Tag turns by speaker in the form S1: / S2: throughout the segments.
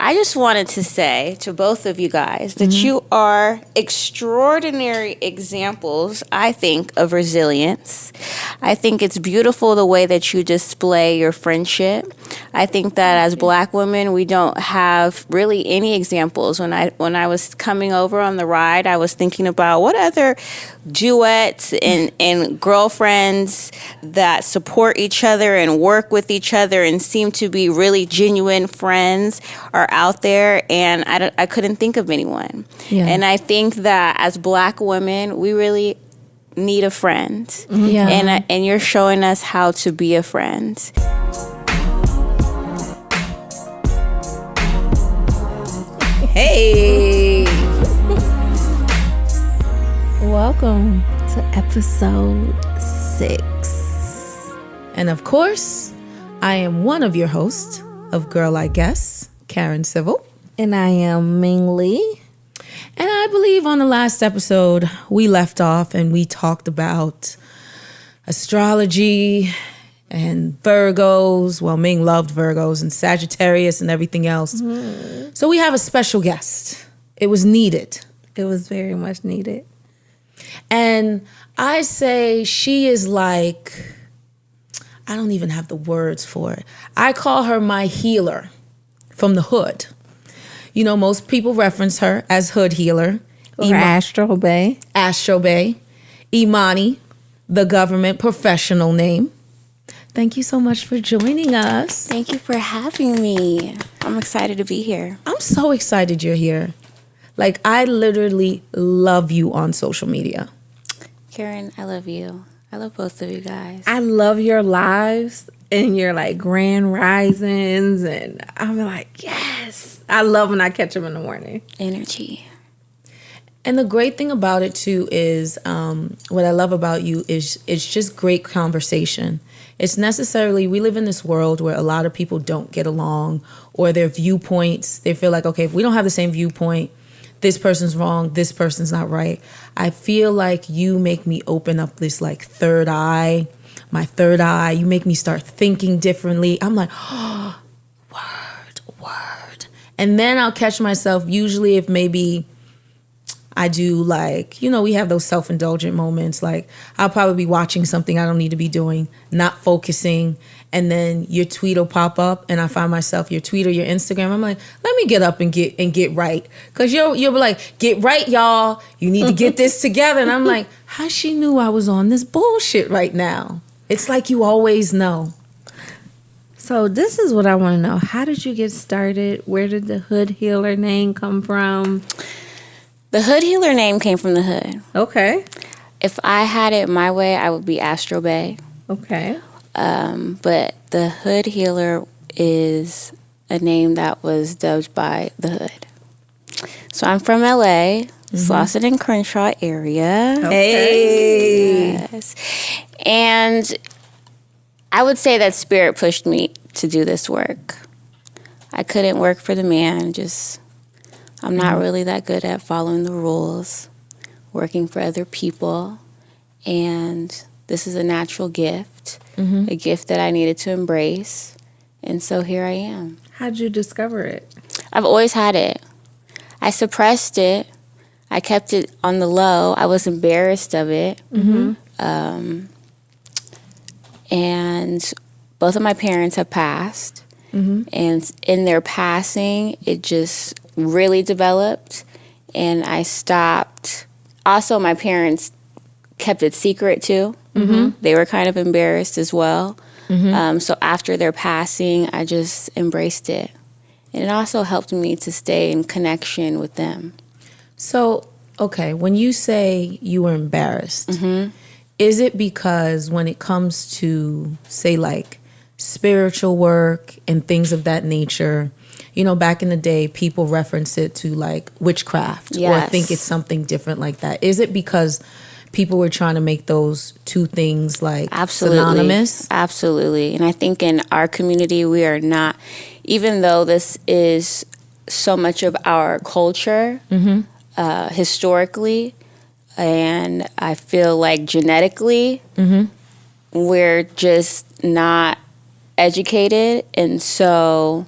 S1: I just wanted to say to both of you guys that you are extraordinary examples, I think, of resilience. I think it's beautiful the way that you display your friendship. I think that as Black women, we don't have really any examples. When I was coming over on the ride, I was thinking about what other duets and girlfriends that support each other and work with each other and seem to be really genuine friends are out there, and I couldn't think of anyone. Yeah. And I think that as Black women, we really need a friend. Yeah. And you're showing us how to be a friend. Hey!
S2: Welcome to episode 6.
S3: And of course, I am one of your hosts of Girl I Guess, Karen Civil.
S2: And I am Ming Lee.
S3: And I believe on the last episode, we left off and we talked about astrology and Virgos. Well, Ming loved Virgos and Sagittarius and everything else. Mm-hmm. So we have a special guest. It was needed.
S2: It was very much needed.
S3: And I say she is like, I don't even have the words for it. I call her my healer from the hood. You know, most people reference her as Hoodhealer.
S2: Or Astro Bay.
S3: Astro Bay. IImani, the government professional name. Thank you so much for joining us.
S1: Thank you for having me. I'm excited to be here.
S3: I'm so excited you're here. Like, I literally love you on social media.
S1: Karen, I love you. I love both of you guys.
S2: I love your lives and your like grand risings, and I'm like, yes. I love when I catch them in the morning.
S1: Energy.
S3: And the great thing about it too is, what I love about you is it's just great conversation. It's necessarily, we live in this world where a lot of people don't get along, or their viewpoints, they feel like, okay, if we don't have the same viewpoint, this person's wrong, this person's not right. I feel like you make me open up this like third eye, my third eye. You make me start thinking differently. I'm like, oh, word. And then I'll catch myself, usually if maybe I do like, you know, we have those self-indulgent moments. Like I'll probably be watching something I don't need to be doing, not focusing. And then your tweet will pop up and I find myself, your tweet or your Instagram. I'm like, let me get up and get right. Because you'll be like, get right, y'all. You need to get this together. And I'm like, how she knew I was on this bullshit right now? It's like you always know.
S2: So this is what I want to know. How did you get started? Where did the Hoodhealer name come from?
S1: The Hoodhealer name came from the hood.
S2: Okay.
S1: If I had it my way, I would be Astro Bay.
S2: Okay.
S1: But the Hoodhealer is a name that was dubbed by the hood. So I'm from LA, Slauson and Crenshaw area.
S2: Okay.
S1: Yes. And I would say that spirit pushed me to do this work. I couldn't work for the man, I'm not really that good at following the rules, working for other people, and this is a natural gift, a gift that I needed to embrace, and so here I am.
S2: How'd you discover it?
S1: I've always had it. I suppressed it. I kept it on the low. I was embarrassed of it. And both of my parents have passed, and in their passing, it just really developed, and I stopped. Also, my parents kept it secret too. They were kind of embarrassed as well. So after their passing, I just embraced it, and it also helped me to stay in connection with them.
S3: So, okay, when you say you were embarrassed, is it because when it comes to, say, like spiritual work and things of that nature, you know, back in the day, people reference it to like witchcraft or think it's something different like that. Is it because people were trying to make those two things like synonymous?
S1: Absolutely. And I think in our community, we are not, even though this is so much of our culture historically, and I feel like genetically, we're just not educated. And so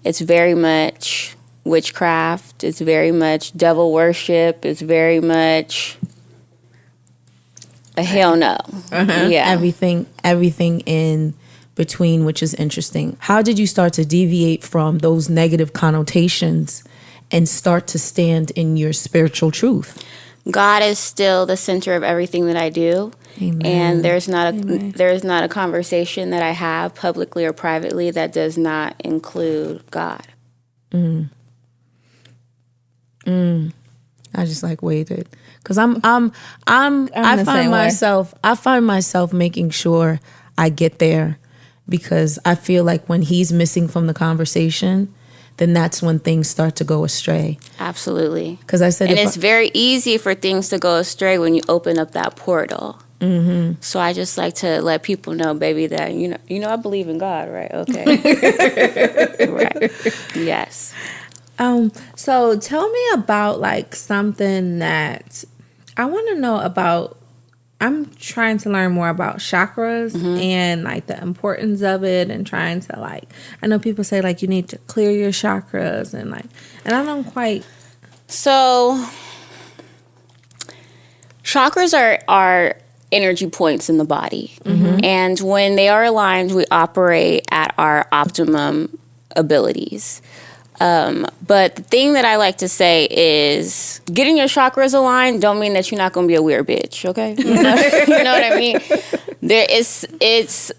S1: it's very much witchcraft. It's very much devil worship. It's very much a hell no. Yeah.
S3: Everything in between, which is interesting. How did you start to deviate from those negative connotations and start to stand in your spiritual truth?
S1: God is still the center of everything that I do.
S3: Amen.
S1: And there's not a conversation that I have publicly or privately that does not include God.
S3: I just like waited because I find myself making sure I get there, because I feel like when he's missing from the conversation, then that's when things start to go astray.
S1: Absolutely.
S3: Because I said,
S1: and it's very easy for things to go astray when you open up that portal. Mm-hmm. So I just like to let people know, baby, that you know, I believe in God, right? Okay. Right. Yes.
S2: So tell me about like something that I want to know about. I'm trying to learn more about chakras and like the importance of it, and trying to like, I know people say like you need to clear your chakras and I don't quite.
S1: So chakras are energy points in the body. And when they are aligned, we operate at our optimum abilities. But the thing that I like to say is getting your chakras aligned don't mean that you're not going to be a weird bitch, okay? You know what I mean? It's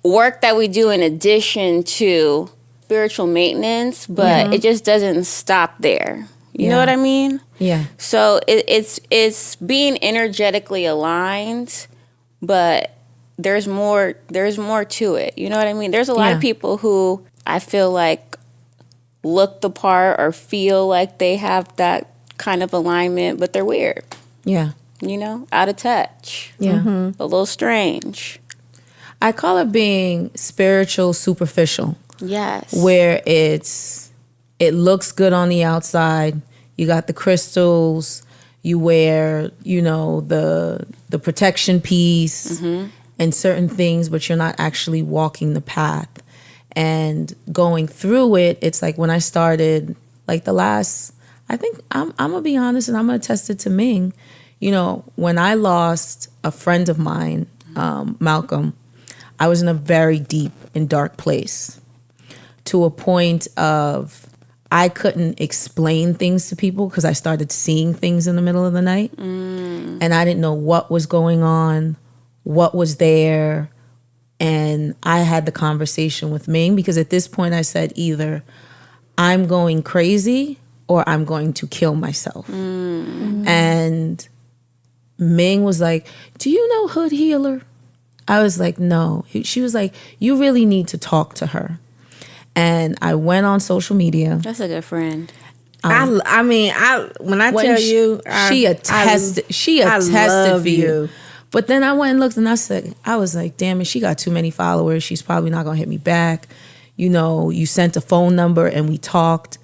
S1: work that we do in addition to spiritual maintenance, but it just doesn't stop there. You know what I mean?
S3: yeah,
S1: So it's being energetically aligned, but there's more to it. You know what I mean? There's a lot of people who I feel like look the part or feel like they have that kind of alignment, but they're weird.
S3: yeah,
S1: You know, out of touch.
S3: yeah.
S1: A little strange.
S3: I call it being spiritual superficial,
S1: Yes.
S3: where it looks good on the outside. You got the crystals, you wear, the protection piece and certain things, but you're not actually walking the path. And going through it, it's like when I started, like I think I'm going to be honest and I'm going to test it to Ming. When I lost a friend of mine, Malcolm, I was in a very deep and dark place, to a point of I couldn't explain things to people because I started seeing things in the middle of the night. And I didn't know what was going on, what was there. And I had the conversation with Ming, because at this point I said either I'm going crazy or I'm going to kill myself. And Ming was like, do you know Hoodhealer? I was like, no. She was like, you really need to talk to her. And I went on social media.
S1: That's a good friend.
S2: When I tell you,
S3: she attested for you. But then I went and looked, and I was like, damn it, she got too many followers. She's probably not going to hit me back. You sent a phone number and we talked.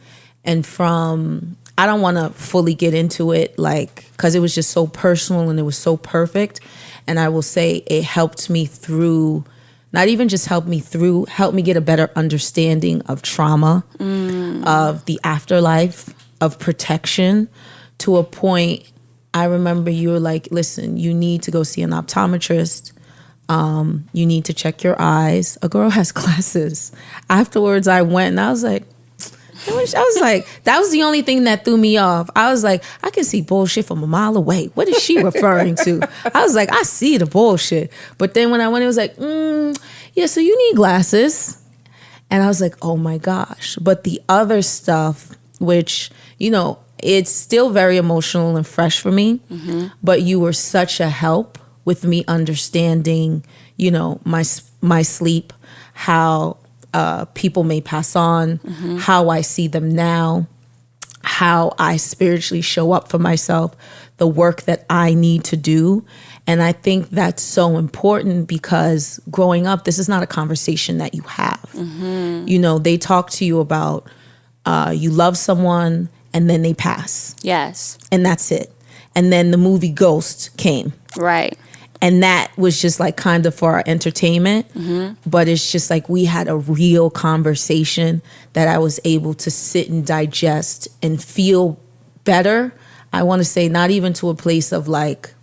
S3: And I don't want to fully get into it, because it was just so personal and it was so perfect. And I will say it helped me through, not even just helped me get a better understanding of trauma, of the afterlife, of protection, to a point. I remember you were like, listen, you need to go see an optometrist. You need to check your eyes. A girl has glasses. Afterwards, I went and I was like, that was the only thing that threw me off. I was like, I can see bullshit from a mile away. What is she referring to? I was like, I see the bullshit. But then when I went, it was like, yeah, so you need glasses. And I was like, oh my gosh. But the other stuff, which, it's still very emotional and fresh for me, but you were such a help with me understanding, my sleep, how people may pass on, how I see them now, how I spiritually show up for myself, the work that I need to do. And I think that's so important, because growing up, this is not a conversation that you have. They talk to you about you love someone and then they pass.
S1: Yes.
S3: And that's it. And then the movie Ghost came.
S1: Right.
S3: And that was just like kind of for our entertainment. But it's just like we had a real conversation that I was able to sit and digest and feel better. I want to say not even to a place of like,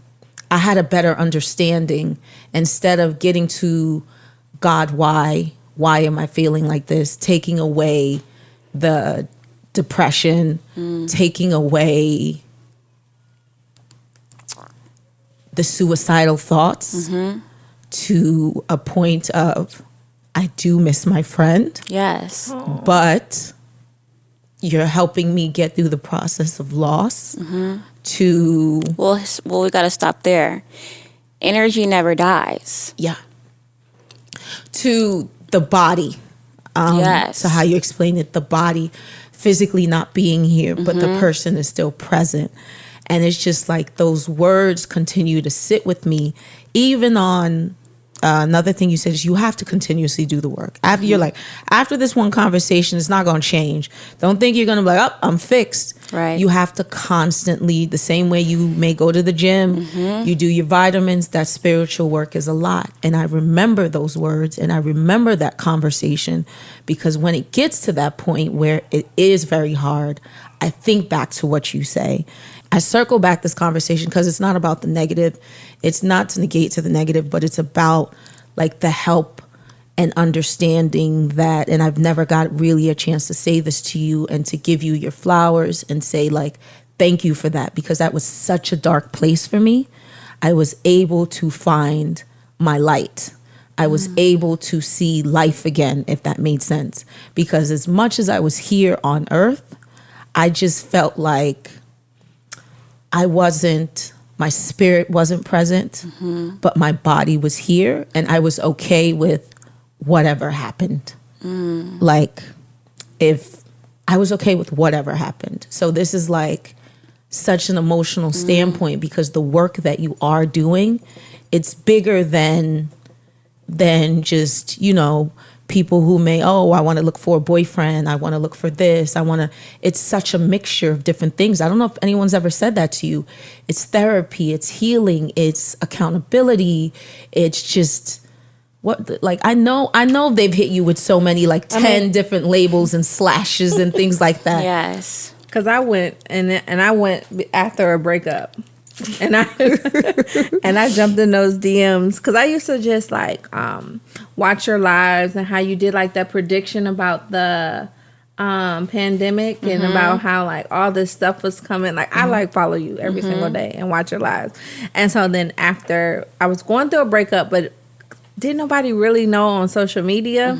S3: I had a better understanding instead of getting to God, why am I feeling like this? Taking away the depression, taking away the suicidal thoughts to a point of, I do miss my friend.
S1: Yes.
S3: But you're helping me get through the process of loss to...
S1: Well, we got to stop there. Energy never dies.
S3: Yeah. To the body.
S1: Yes.
S3: So how you explain it, the body physically not being here, but the person is still present. And it's just like those words continue to sit with me. Even on another thing you said is you have to continuously do the work. After you're like, after this one conversation, it's not going to change. Don't think you're going to be like, oh, I'm fixed.
S1: Right.
S3: You have to constantly, the same way you may go to the gym, you do your vitamins, that spiritual work is a lot. And I remember those words and I remember that conversation, because when it gets to that point where it is very hard, I think back to what you say. I circle back this conversation because it's not about the negative. It's not to negate to the negative, but it's about like the help and understanding that, and I've never got really a chance to say this to you and to give you your flowers and say like, thank you for that, because that was such a dark place for me. I was able to find my light. I was able to see life again, if that made sense. Because as much as I was here on earth, I just felt like my spirit wasn't present, but my body was here, and I was okay with whatever happened. Like, if I was okay with whatever happened. So this is like such an emotional standpoint, because the work that you are doing, it's bigger than just, people who may, I want to look for a boyfriend. I want to look for this. It's such a mixture of different things. I don't know if anyone's ever said that to you. It's therapy, it's healing, it's accountability. It's just I know they've hit you with so many 10 different labels and slashes and things like that.
S1: Yes.
S2: Cause I went after a breakup. And I jumped in those DMs because I used to just watch your lives and how you did that prediction about the pandemic and about how all this stuff was coming. I follow you every single day and watch your lives. And so then after I was going through a breakup, but didn't nobody really know on social media.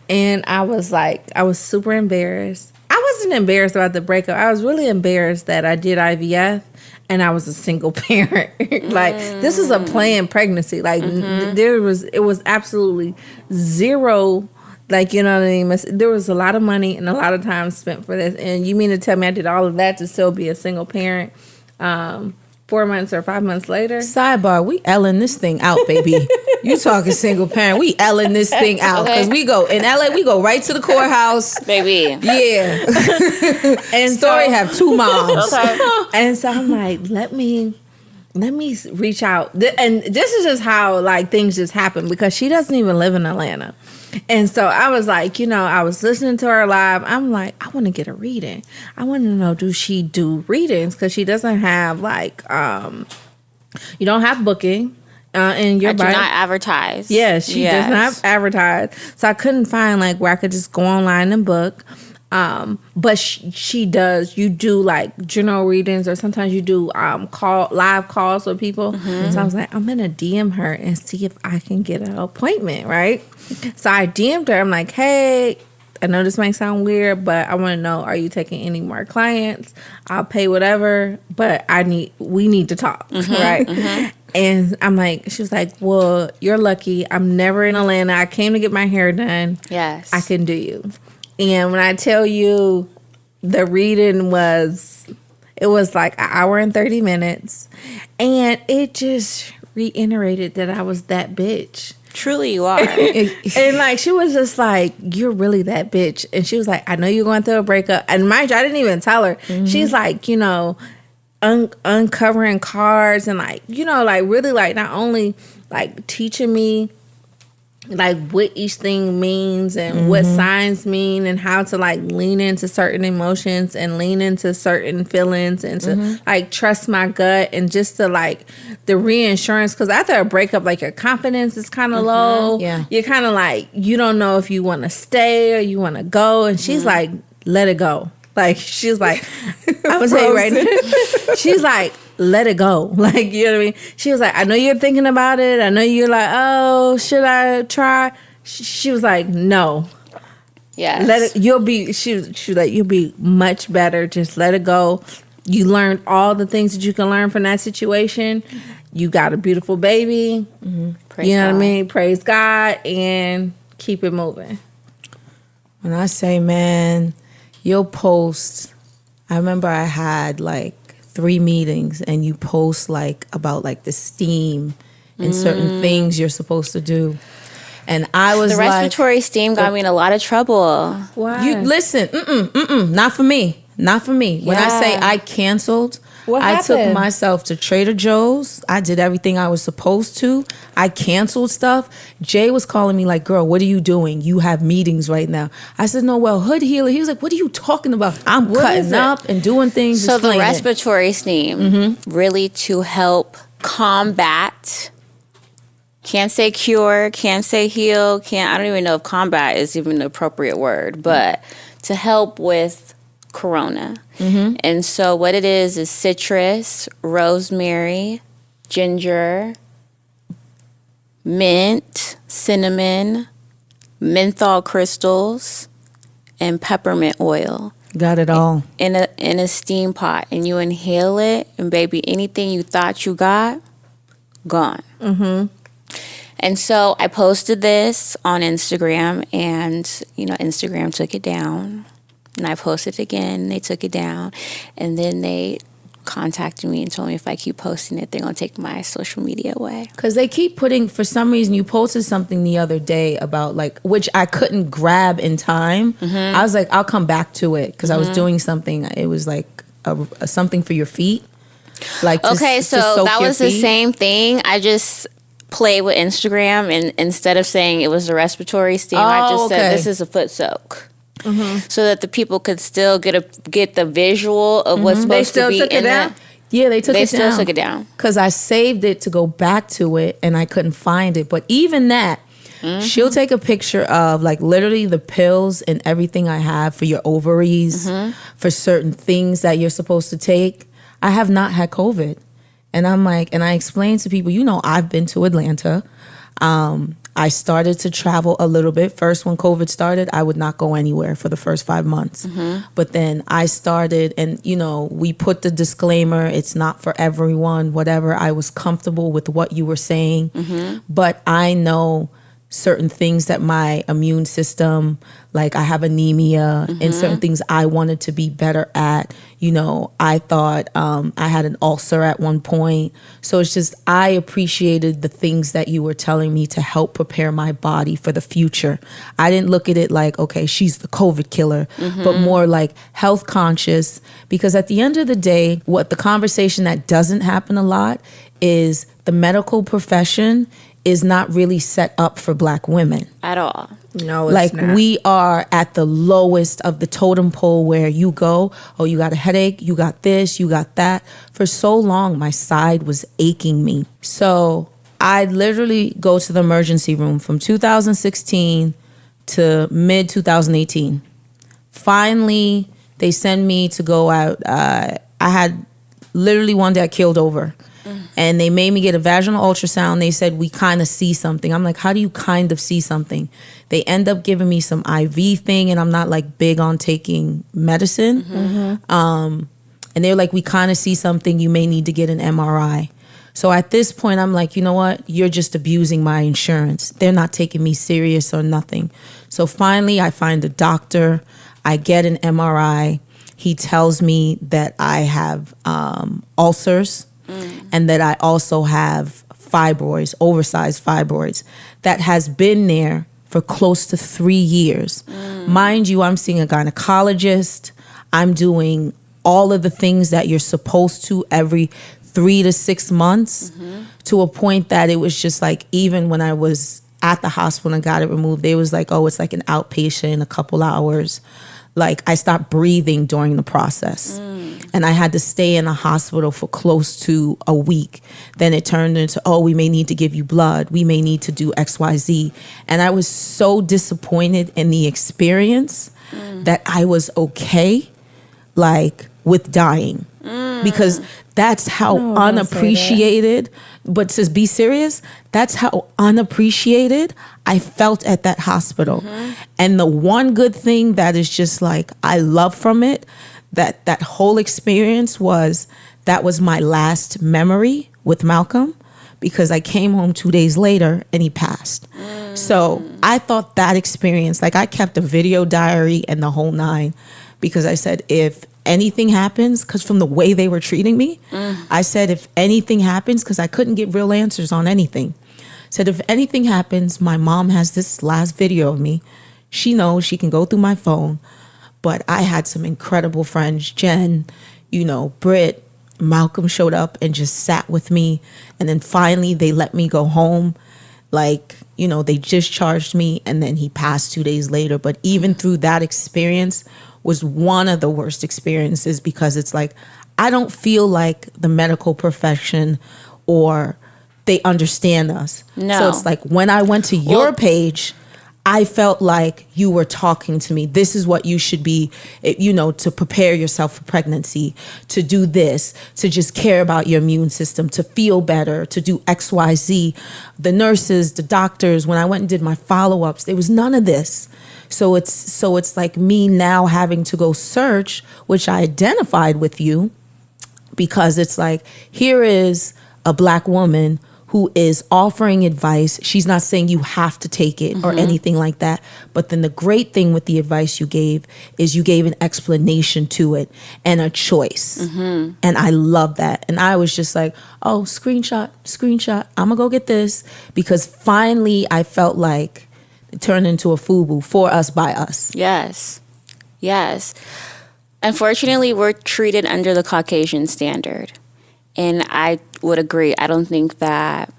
S2: And I was super embarrassed. I wasn't embarrassed about the breakup. I was really embarrassed that I did IVF. And I was a single parent. This is a planned pregnancy. It was absolutely zero. You know what I mean? There was a lot of money and a lot of time spent for this. And you mean to tell me I did all of that to still be a single parent 4 months or 5 months later?
S3: Sidebar, we Ellen this thing out, baby. You talking single parent. We Ellen this thing out. Because we go, in LA, we go right to the courthouse.
S1: Baby.
S3: Yeah. And Story have 2 moms.
S1: Okay.
S2: And so I'm like, let me reach out. And this is just how things just happen, because she doesn't even live in Atlanta. And so I was I was listening to her live. I'm like, I want to get a reading. I want to know, do she do readings? Because she doesn't have you don't have booking. In your
S1: I do not advertise.
S2: Yeah, she does not advertise. So I couldn't find where I could just go online and book. But she does. You do general readings, or sometimes you do live calls with people. So I was like, I'm gonna DM her and see if I can get an appointment, right? So I DM'd her. I'm like, hey, I know this might sound weird, but I want to know, are you taking any more clients? I'll pay whatever, but we need to talk, right? And I'm like, she was like, well, you're lucky. I'm never in Atlanta. I came to get my hair done.
S1: Yes.
S2: I can do you. And when I tell you the reading was an hour and 30 minutes. And it just reiterated that I was that bitch.
S1: Truly you are.
S2: And she was just like, you're really that bitch. And she was like, I know you're going through a breakup. And mind you, I didn't even tell her. She's like, uncovering cards and like, you know, like really like not only like teaching me like what each thing means and what signs mean and how to like lean into certain emotions and lean into certain feelings and to like trust my gut and just to like the reassurance, because after a breakup like your confidence is kind of low. You're kind of like, you don't know if you want to stay or you want to go, and she's like, let it go. Like she's like, I'm gonna tell you right now, she's like, let it go. Like, you know what I mean? She was like, I know you're thinking about it. I know you're like, oh, should I try? She was like, no.
S1: Yeah.
S2: Let it, you'll be, she like, you'll be much better. Just let it go. You learned all the things that you can learn from that situation. You got a beautiful baby.
S1: Praise
S2: you know
S1: God.
S2: what I mean? Praise God and keep it moving.
S3: When I say, man, you'll post, I remember I had like 3 meetings and you post like about like the steam and certain things you're supposed to do. And I was
S1: The
S3: like,
S1: respiratory steam got me in a lot of trouble.
S2: Why?
S3: you listen, not for me. Not for me. When I say I canceled,
S2: What
S3: I took
S2: happened?
S3: myself to Trader Joe's. I did everything I was supposed to. I canceled stuff. Jay was calling me like, girl, what are you doing? You have meetings right now. I said, no, well, Hoodhealer. He was like, what are you talking about? I'm
S2: What is
S3: cutting
S2: it?
S3: up and doing things.
S1: So the
S3: explain it.
S1: respiratory steam really to help combat, can't say cure, can't say heal, I don't even know if combat is even the appropriate word, but to help with corona. And so what it is citrus, rosemary, ginger, mint, cinnamon, menthol crystals, and peppermint oil
S3: Got it all.
S1: in a steam pot, and you inhale it, and baby, anything you thought you got, gone. And so I posted this on Instagram, and Instagram took it down. And I posted it again, they took it down. And then they contacted me and told me if I keep posting it, they're going to take my social media away.
S3: Because they keep putting, for some reason, you posted something the other day about like, which I couldn't grab in time. I was like, I'll come back to it because I was doing something. It was like a something for your feet. Like to,
S1: Okay,
S3: to
S1: so
S3: soak
S1: that
S3: your
S1: was the
S3: feet.
S1: same thing. I just played with Instagram, and instead of saying it was a respiratory steam, I just said this is a foot soak. So that the people could still get the visual of what's
S2: They
S1: supposed
S2: still
S1: to be
S2: took it
S1: in
S2: down?
S1: it.
S3: Yeah, they took
S1: They
S3: it
S1: still
S3: down.
S1: took it down.
S3: Because I saved it to go back to it and I couldn't find it. But even that, she'll take a picture of like literally the pills and everything I have for your ovaries, for certain things that you're supposed to take. I have not had COVID. And I'm like, and I explained to people, I've been to Atlanta. I started to travel a little bit. First, when COVID started, I would not go anywhere for the first 5 months. But then I started, and, we put the disclaimer, it's not for everyone, whatever. I was comfortable with what you were saying. But I know certain things that my immune system, like I have anemia and certain things I wanted to be better at. I thought I had an ulcer at one point. So it's just, I appreciated the things that you were telling me to help prepare my body for the future. I didn't look at it like, okay, she's the COVID killer, but more like health conscious. Because at the end of the day, what the conversation that doesn't happen a lot is the medical profession is not really set up for Black women.
S1: At all.
S2: No, it's
S3: Like
S2: not.
S3: we are at the lowest of the totem pole where you go, oh, you got a headache, you got this, you got that. For so long, my side was aching me. So I literally go to the emergency room from 2016 to mid 2018. Finally, they send me to go out. I had literally one day I killed over. And they made me get a vaginal ultrasound. They said, we kind of see something. I'm like, how do you kind of see something? They end up giving me some IV thing, and I'm not like big on taking medicine. And they're like, we kind of see something. You may need to get an MRI. So at this point, I'm like, you know what? You're just abusing my insurance. They're not taking me serious or nothing. So finally, I find a doctor. I get an MRI. He tells me that I have ulcers. And that I also have fibroids, oversized fibroids, that has been there for close to 3 years. Mind you, I'm seeing a gynecologist. I'm doing all of the things that you're supposed to every 3 to 6 months, to a point that it was just like, even when I was at the hospital and got it removed, they was like, oh, it's like an outpatient, a couple hours. Like, I stopped breathing during the process. And I had to stay in the hospital for close to a week. Then it turned into, oh, we may need to give you blood. We may need to do XYZ. And I was so disappointed in the experience that I was okay, like, with dying. Because that's how unappreciated, but to be serious, that's how unappreciated I felt at that hospital. And the one good thing that is just like, I love from it, that whole experience was, that was my last memory with Malcolm, because I came home 2 days later and he passed. So I thought that experience, like, I kept a video diary and the whole nine, because I said, if anything happens, because from the way they were treating me, I said, if anything happens, because I couldn't get real answers on anything. Said, if anything happens, my mom has this last video of me. She knows she can go through my phone. But I had some incredible friends, Jen, Britt, Malcolm showed up and just sat with me. And then finally they let me go home. Like, they discharged me, and then he passed 2 days later. But even through that experience was one of the worst experiences, because it's like, I don't feel like the medical profession or they understand us. No. So it's like, when I went to your page, I felt like you were talking to me. This is what you should be, to prepare yourself for pregnancy, to do this, to just care about your immune system, to feel better, to do X, Y, Z. The nurses, the doctors, when I went and did my follow-ups, there was none of this. So it's like me now having to go search, which I identified with you, because it's like, here is a Black woman who is offering advice. She's not saying you have to take it or anything like that. But then the great thing with the advice you gave is you gave an explanation to it and a choice. And I love that. And I was just like, oh, screenshot. I'm gonna go get this, because finally I felt like it turned into a FUBU, for us, by us.
S1: Yes. Unfortunately, we're treated under the Caucasian standard. And I would agree. I don't think that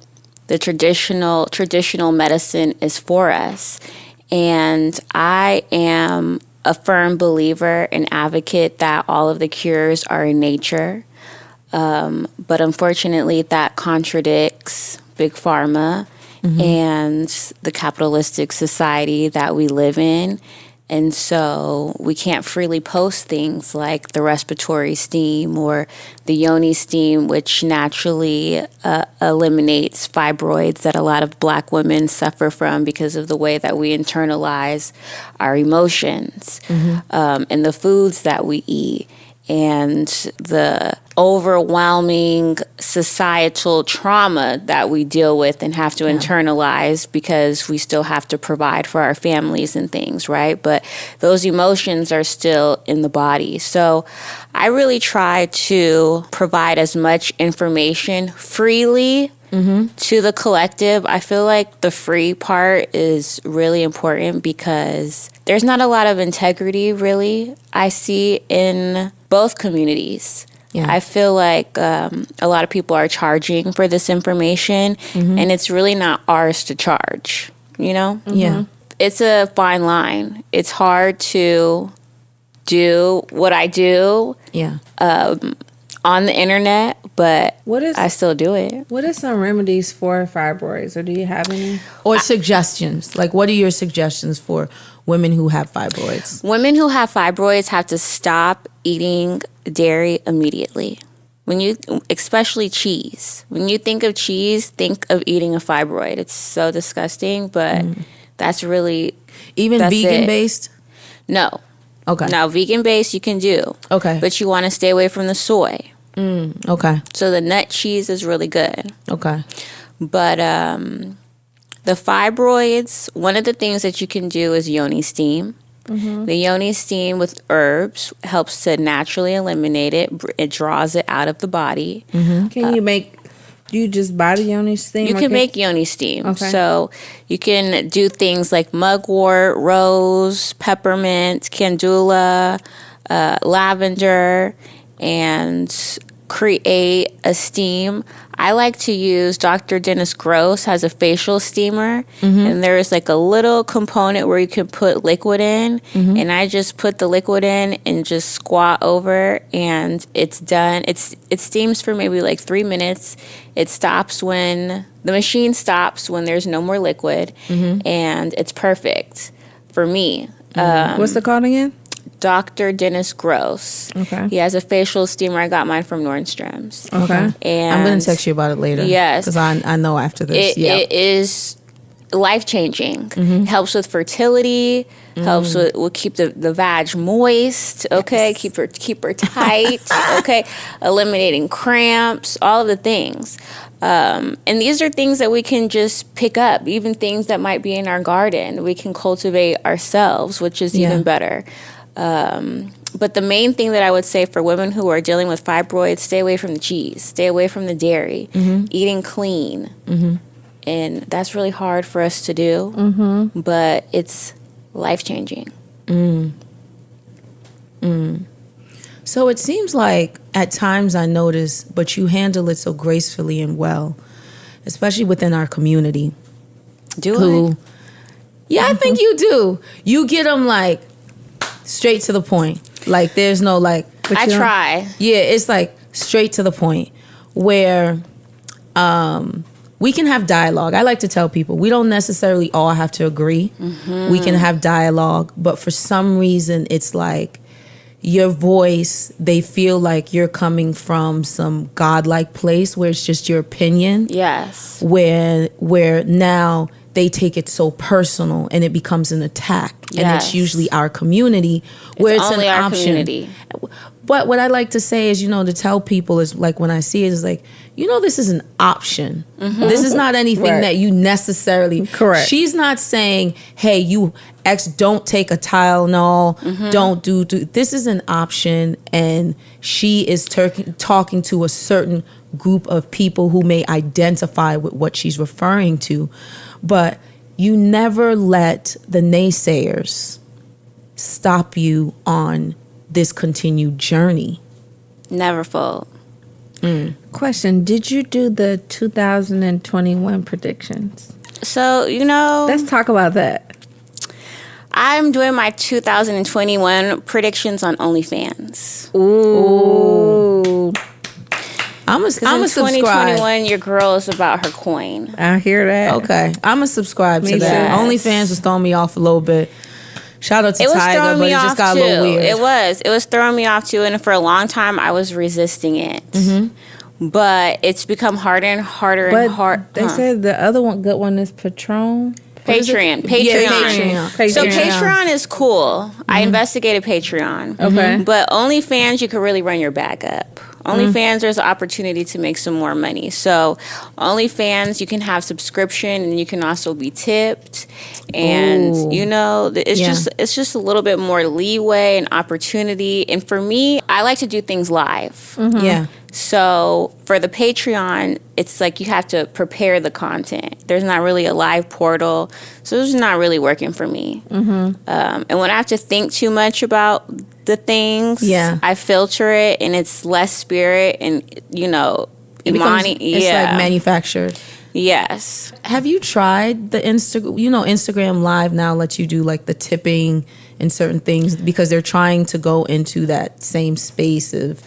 S1: the traditional medicine is for us. And I am a firm believer and advocate that all of the cures are in nature. But unfortunately, that contradicts Big Pharma and the capitalistic society that we live in. And so we can't freely post things like the respiratory steam or the yoni steam, which naturally eliminates fibroids that a lot of Black women suffer from because of the way that we internalize our emotions, and the foods that we eat, and the overwhelming societal trauma that we deal with and have to internalize, because we still have to provide for our families and things, right? But those emotions are still in the body. So I really try to provide as much information freely to the collective. I feel like the free part is really important, because there's not a lot of integrity, really, I see in both communities. I feel like a lot of people are charging for this information, and it's really not ours to charge, It's a fine line. It's hard to do what I do on the internet, but I still do it.
S2: What are some remedies for fibroids, or do you have any?
S3: Or suggestions? Like, what are your suggestions for women who have fibroids?
S1: Women who have fibroids have to stop eating dairy immediately. Especially cheese. When you think of cheese, think of eating a fibroid. It's so disgusting, but that's really...
S3: Even vegan-based?
S1: No.
S3: Okay.
S1: Now, vegan-based you can do. Okay. But you want to stay away from the soy.
S3: Okay.
S1: So the nut cheese is really good.
S3: Okay.
S1: But the fibroids, one of the things that you can do is yoni steam. The yoni steam with herbs helps to naturally eliminate it. It draws it out of the body.
S2: Can you make... Do you just buy the yoni steam?
S1: You can make yoni steam. Okay. So you can do things like mugwort, rose, peppermint, candula, lavender and create a steam. I like to use Dr. Dennis Gross has a facial steamer, and there's like a little component where you can put liquid in, and I just put the liquid in and just squat over, and it's done. It steams for maybe like 3 minutes. It stops when the machine stops when there's no more liquid, and it's perfect for me.
S2: What's it called again?
S1: Dr. Dennis Gross.
S2: Okay.
S1: He has a facial steamer. I got mine from Nordstrom's.
S2: Okay.
S1: And
S3: I'm going to text you about it later.
S1: Yes.
S3: Because I know after this.
S1: It is life-changing. Helps with fertility. Helps with keep the vag moist. Okay. Yes. Keep her tight. Okay. Eliminating cramps. All of the things. And these are things that we can just pick up. Even things that might be in our garden. We can cultivate ourselves, which is even better. But the main thing that I would say for women who are dealing with fibroids, stay away from the cheese, stay away from the dairy, eating clean. And that's really hard for us to do, but it's life-changing.
S3: So it seems like at times I notice, but you handle it so gracefully and well, especially within our community.
S1: Do I?
S3: Yeah, I think you do. You get them like straight to the point. Like there's no like.
S1: I try.
S3: Yeah, it's like straight to the point where we can have dialogue. I like to tell people we don't necessarily all have to agree. We can have dialogue, but for some reason it's like your voice, they feel like you're coming from some godlike place where it's just your opinion.
S1: Yes.
S3: Where now they take it so personal and it becomes an attack.
S1: Yes.
S3: And it's usually our community where it's
S1: only
S3: an
S1: our
S3: option.
S1: community.
S3: But what I like to say is, to tell people is like when I see it is like, this is an option. This is not anything that you necessarily.
S2: Correct.
S3: She's not saying, hey, you don't take a Tylenol, don't do. This is an option, and she is talking to a certain group of people who may identify with what she's referring to. But you never let the naysayers stop you on this continued journey.
S1: Never fold.
S2: Question: did you do the 2021 predictions?
S1: So,
S2: Let's talk about that.
S1: I'm doing my 2021 predictions on OnlyFans.
S2: Ooh.
S3: I'm a subscribe.
S1: 2021, your girl is about her coin.
S2: I hear that.
S3: Okay, I'm a subscribe to
S2: Me
S3: that.
S2: too.
S3: OnlyFans was throwing me off a little bit. Shout out to
S1: It was
S3: Tiger,
S1: throwing
S3: but
S1: me
S3: it
S1: off
S3: just got
S1: too.
S3: a little weird.
S1: It was throwing me off too, and for a long time I was resisting it. But it's become harder and harder and harder.
S2: They said the other good one is Patron.
S1: Patreon.
S3: Yeah,
S2: Patreon.
S1: So Patreon is cool. I investigated Patreon.
S2: Okay.
S1: But OnlyFans, you could really run your bag up. OnlyFans, there's an opportunity to make some more money. So OnlyFans, you can have subscription and you can also be tipped. And, it's just a little bit more leeway and opportunity. And for me, I like to do things live.
S3: Yeah.
S1: So for the Patreon, it's like you have to prepare the content. There's not really a live portal. So it's not really working for me. And when I have to think too much about the things, I filter it and it's less spirit and, IImani.
S3: It's like manufactured.
S1: Yes.
S3: Have you tried the Instagram Live now lets you do like the tipping and certain things because they're trying to go into that same space of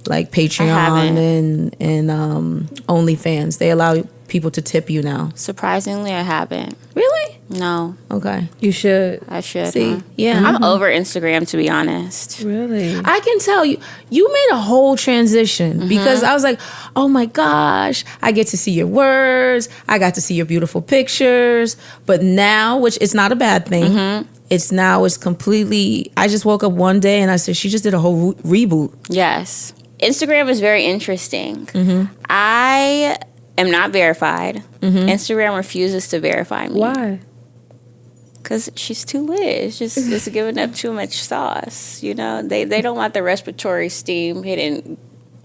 S3: like Patreon and OnlyFans. They allow people to tip you now.
S1: Surprisingly, I haven't.
S3: Really?
S1: No.
S3: Okay.
S2: You should.
S1: I should.
S3: See?
S1: Huh?
S3: Yeah.
S1: I'm over Instagram, to be honest.
S2: Really?
S3: I can tell you made a whole transition because I was like, oh my gosh, I get to see your words. I got to see your beautiful pictures. But now, which it's not a bad thing. It's completely, I just woke up one day and I said, she just did a whole reboot.
S1: Yes. Instagram is very interesting. I am not verified. Instagram refuses to verify me.
S2: Why?
S1: Because she's too lit. It's just giving up too much sauce. They don't want the respiratory steam hitting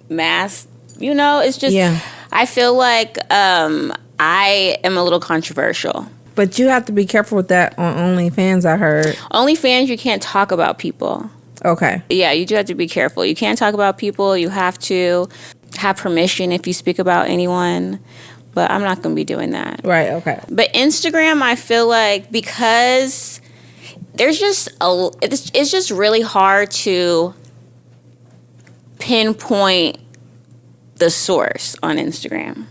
S1: mass. It's just, I feel like I am a little controversial.
S2: But you have to be careful with that on OnlyFans, I heard.
S1: OnlyFans, you can't talk about people.
S2: Okay.
S1: Yeah, you do have to be careful. You can't talk about people. You have to have permission if you speak about anyone. But I'm not going to be doing that.
S2: Right, okay.
S1: But Instagram, I feel like, because there's just it's just really hard to pinpoint the source on Instagram.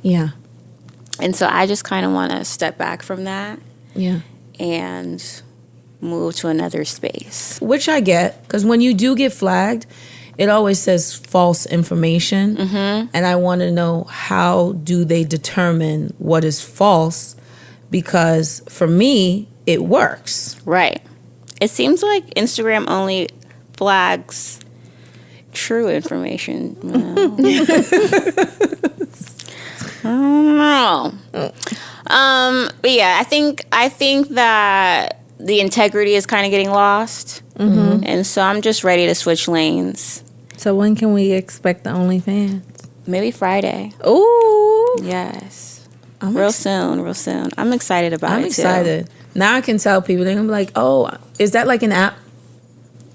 S3: Yeah.
S1: And so I just kind of want to step back from that
S3: Yeah.
S1: and move to another space.
S3: Which I get, because when you do get flagged, it always says false information. Mm-hmm. And I want to know, how do they determine what is false? Because for me, it works.
S1: Right. It seems like Instagram only flags true information. I don't know. But yeah, I think that the integrity is kind of getting lost. Mm-hmm. And so I'm just ready to switch lanes.
S2: So when can we expect the OnlyFans?
S1: Maybe Friday.
S2: Ooh.
S1: Yes. Real soon. I'm excited about it.
S3: I'm excited. Now I can tell people, they're going to be like, oh, is that like an app?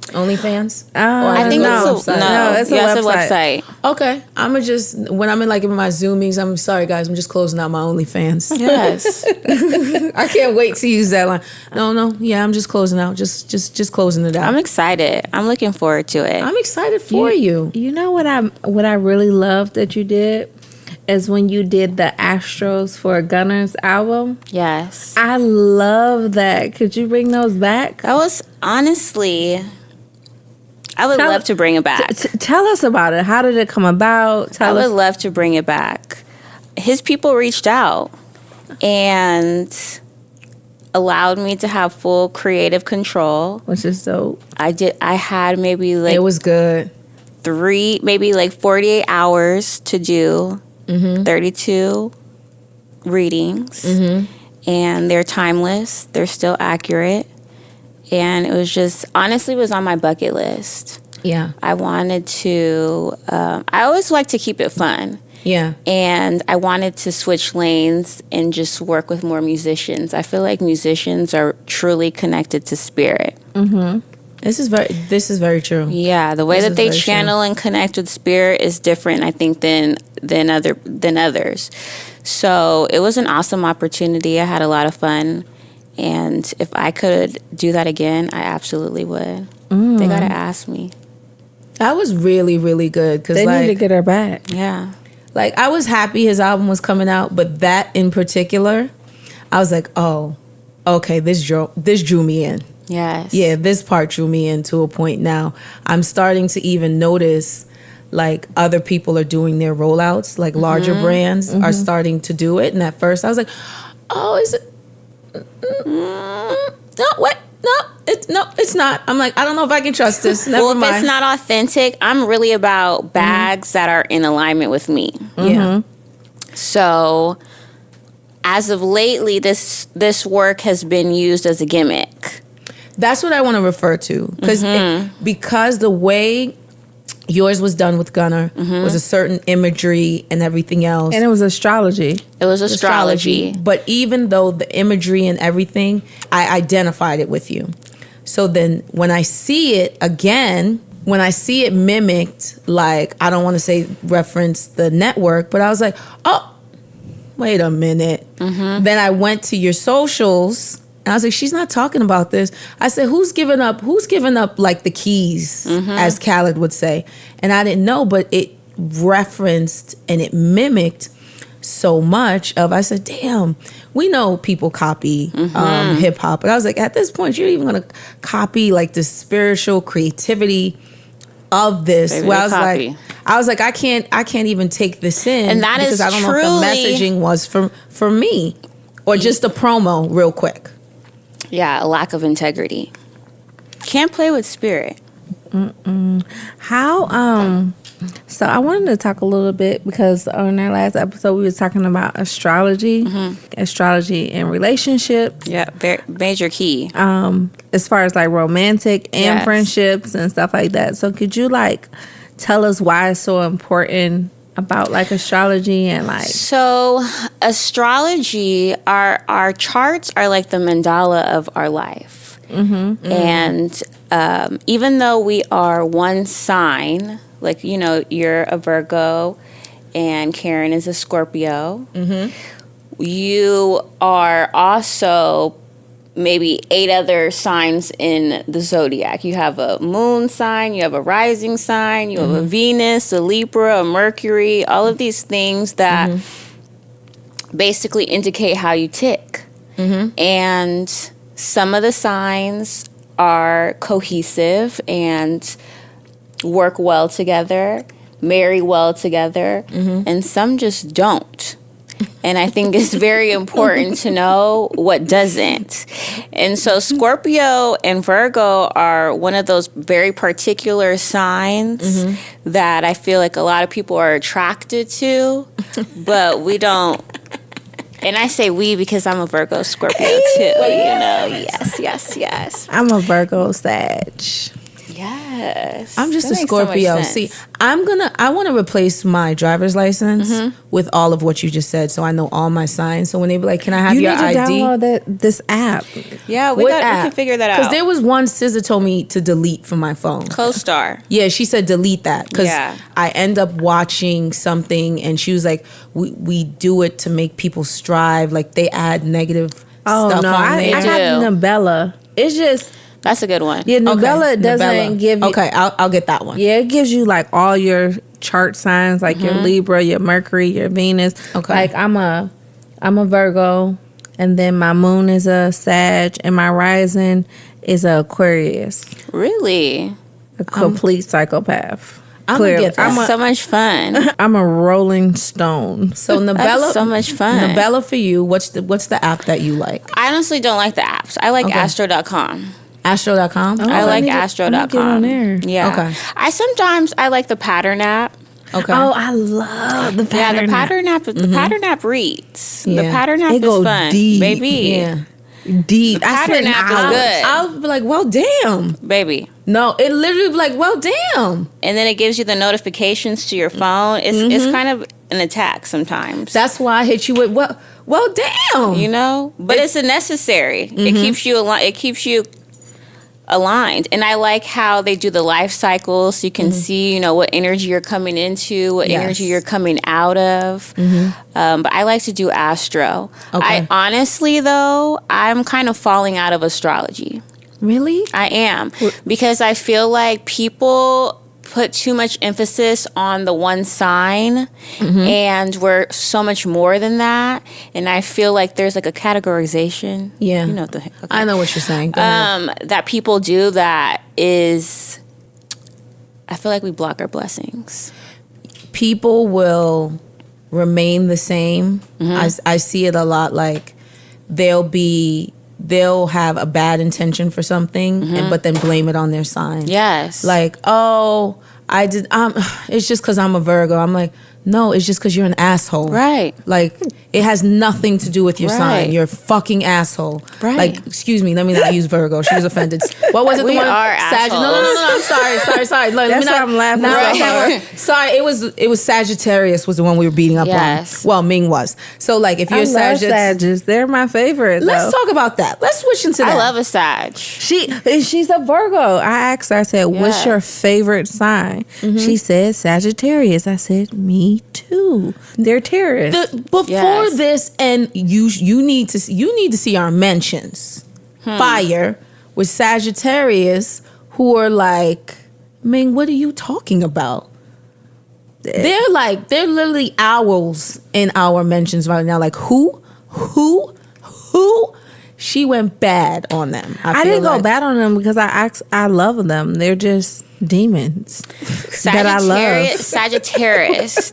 S3: OnlyFans?
S1: I think it's a website.
S3: Okay. I'm going to just, when I'm in my Zoomings, I'm sorry guys, I'm just closing out my OnlyFans.
S1: Yes.
S3: I can't wait to use that line. No. Yeah, I'm just closing out. Just closing it out.
S1: I'm excited. I'm looking forward to it.
S3: I'm excited for you.
S2: You know what I really loved that you did is when you did the Astros for Gunner's album.
S1: Yes.
S2: I love that. Could you bring those back?
S1: That was honestly, I would love to bring it back.
S2: Tell us about it. How did it come about?
S1: I would love to bring it back. His people reached out and allowed me to have full creative control.
S2: Which is dope.
S1: I had maybe
S3: it was good.
S1: 48 hours to do 32 readings. And they're timeless. They're still accurate. And it was just, honestly, was on my bucket list.
S3: Yeah.
S1: I wanted to, I always like to keep it fun.
S3: Yeah.
S1: And I wanted to switch lanes and just work with more musicians. I feel like musicians are truly connected to spirit.
S2: Mm-hmm.
S3: This is very true.
S1: Yeah, the way that they channel and connect with spirit is different, I think, than others. So it was an awesome opportunity. I had a lot of fun. And if I could do that again, I absolutely would. They got to ask me.
S3: That was really, really good.
S2: They need to get her back.
S1: Yeah.
S3: I was happy his album was coming out, but that in particular, I was like, oh, okay, this drew me in.
S1: Yes.
S3: Yeah, this part drew me in to a point now. I'm starting to even notice, other people are doing their rollouts, larger brands are starting to do it. And at first I was like, oh, is it? No, wait, no, it's not. I'm like, I don't know if I can trust this. Never mind.
S1: If it's not authentic, I'm really about bags that are in alignment with me.
S3: Yeah.
S1: So, as of lately, this work has been used as a gimmick.
S3: That's what I want to refer to, because the way yours was done with Gunner was a certain imagery and everything else.
S2: And it was astrology.
S1: It was astrology.
S3: But even though the imagery and everything, I identified it with you. So then when I see it again, when I see it mimicked, I don't want to say reference the network, but I was like, oh, wait a minute. Then I went to your socials and I was like, she's not talking about this. I said, who's giving up the keys, as Khaled would say? And I didn't know, but it referenced and it mimicked so much of, I said, damn, we know people copy hip hop. But I was like, at this point, you're even going to copy the spiritual creativity of this.
S1: Maybe
S3: where I was like, I can't even take this in.
S1: And that
S3: because
S1: is
S3: I don't know if the messaging was for me or just a promo real quick.
S1: Yeah, a lack of integrity. Can't play with spirit.
S2: How so I wanted to talk a little bit, because on our last episode we was talking about astrology, astrology and relationship.
S1: Yeah, very major key.
S2: As far as romantic and friendships and stuff like that. So could you tell us why it's so important about astrology and
S1: So astrology, our charts are like the mandala of our life. And even though we are one sign, like, you know, you're a Virgo and Karen is a Scorpio, you are also maybe 8 other signs in the zodiac. You have a moon sign, you have a rising sign, you have a Venus, a Libra, a Mercury, all of these things that basically indicate how you tick. And some of the signs are cohesive and work well together, marry well together, and some just don't. And I think it's very important to know what doesn't. And so Scorpio and Virgo are one of those very particular signs that I feel like a lot of people are attracted to, but we don't. And I say we because I'm a Virgo Scorpio too, you know. Yes.
S2: I'm a Virgo Sag.
S1: Yes.
S3: I'm just
S1: That
S3: a
S1: makes so much
S3: Scorpio.
S1: sense.
S3: See, I want to replace my driver's license with all of what you just said, so I know all my signs. So when they be like, "Can I have
S2: You
S3: your
S2: need to
S3: ID?"
S2: download this app.
S1: Yeah, we can figure that out.
S3: Because there was one SZA told me to delete from my phone.
S1: Co-star.
S3: Yeah, she said delete that because
S1: Yeah.
S3: I end up watching something, and she was like, "We do it to make people strive. Like they add negative
S2: Oh
S3: stuff
S2: no,
S3: on
S2: I
S3: there."
S2: have
S1: do.
S2: Nabella. It's just
S1: That's a good one.
S2: yeah, Nabella doesn't
S3: Nabella.
S2: give you.
S3: Okay, I'll get that one.
S2: Yeah, it gives you like all your chart signs, like your Libra, your Mercury, your Venus.
S3: Okay.
S2: Like I'm a Virgo, and then my moon is a Sag, and my rising is a Aquarius.
S1: Really?
S2: A complete psychopath.
S3: I'ma
S2: Clearly.
S3: get that.
S1: That's so much fun.
S2: I'm a Rolling Stone.
S3: So
S1: That's
S3: Nabella,
S1: so much fun.
S3: Nabella, for you, what's the app that you like?
S1: I honestly don't like the apps. I like Astro.com.
S3: Astro.com.
S1: I like
S2: I'm gonna
S1: Astro.com.
S2: get on there.
S1: Yeah.
S3: Okay.
S1: I like the pattern app.
S3: Okay.
S2: Oh, I love the
S1: Yeah,
S2: pattern.
S1: the pattern app. The pattern app reads. The
S3: Yeah.
S1: pattern app
S2: It
S1: is
S2: go
S1: fun,
S2: deep.
S1: baby.
S3: Yeah.
S2: Deep.
S1: The pattern app is good.
S3: I'll be like, well, damn.
S1: Baby.
S3: No, it literally be like, well, damn.
S1: And then it gives you the notifications to your phone. It's kind of an attack sometimes.
S3: That's why I hit you with, well, damn.
S1: You know, but it's a necessary. It keeps you It keeps you aligned, and I like how they do the life cycle, so you can see, you know, what energy you're coming into, what
S3: Yes.
S1: energy you're coming out of. But I like to do astro.
S3: Okay.
S1: I honestly, though, I'm kind of falling out of astrology.
S2: Really?
S1: I am, because I feel like people put too much emphasis on the one sign, and we're so much more than that. And I feel like there's like a categorization.
S3: Yeah.
S1: You know what the heck.
S3: I know what you're saying. Go ahead.
S1: That people do that is, I feel like we block our blessings.
S3: People will remain the same. I see it a lot. Like they'll have a bad intention for something, but then blame it on their sign.
S1: Yes.
S3: Like, oh, it's just because I'm a Virgo. I'm like, no, it's just because you're an asshole.
S1: Right.
S3: Like, it has nothing to do with your
S1: Right.
S3: sign. You're a fucking asshole.
S1: Right.
S3: Like, excuse me, let me not use Virgo. She was offended. What was it?
S1: We
S3: the one?
S1: are
S3: Sag- No, I'm sorry. Let
S2: That's
S3: me
S2: why
S3: not,
S2: I'm laughing
S3: not
S2: so
S3: like that
S2: hard.
S3: word. Sorry, it was Sagittarius was the one we were beating up
S1: Yes.
S3: on. Well, Ming was. So, like, if you're
S2: I love
S3: Sagittarius,
S2: Sages. They're my favorite.
S3: let's
S2: though.
S3: talk about that. Let's switch into that.
S1: I love a Sag.
S2: She's a Virgo. I asked her, I said, what's your favorite sign? She said Sagittarius. I said, me too. They're terrorists.
S3: Before
S1: Yes.
S3: this, and you need to see our mentions. Fire with Sagittarius, who are like, Ming, what are you talking about? They're literally owls in our mentions right now. Like who? She went bad on them.
S2: I didn't go bad on them because I love them. They're just demons that I love.
S1: Sagittarius,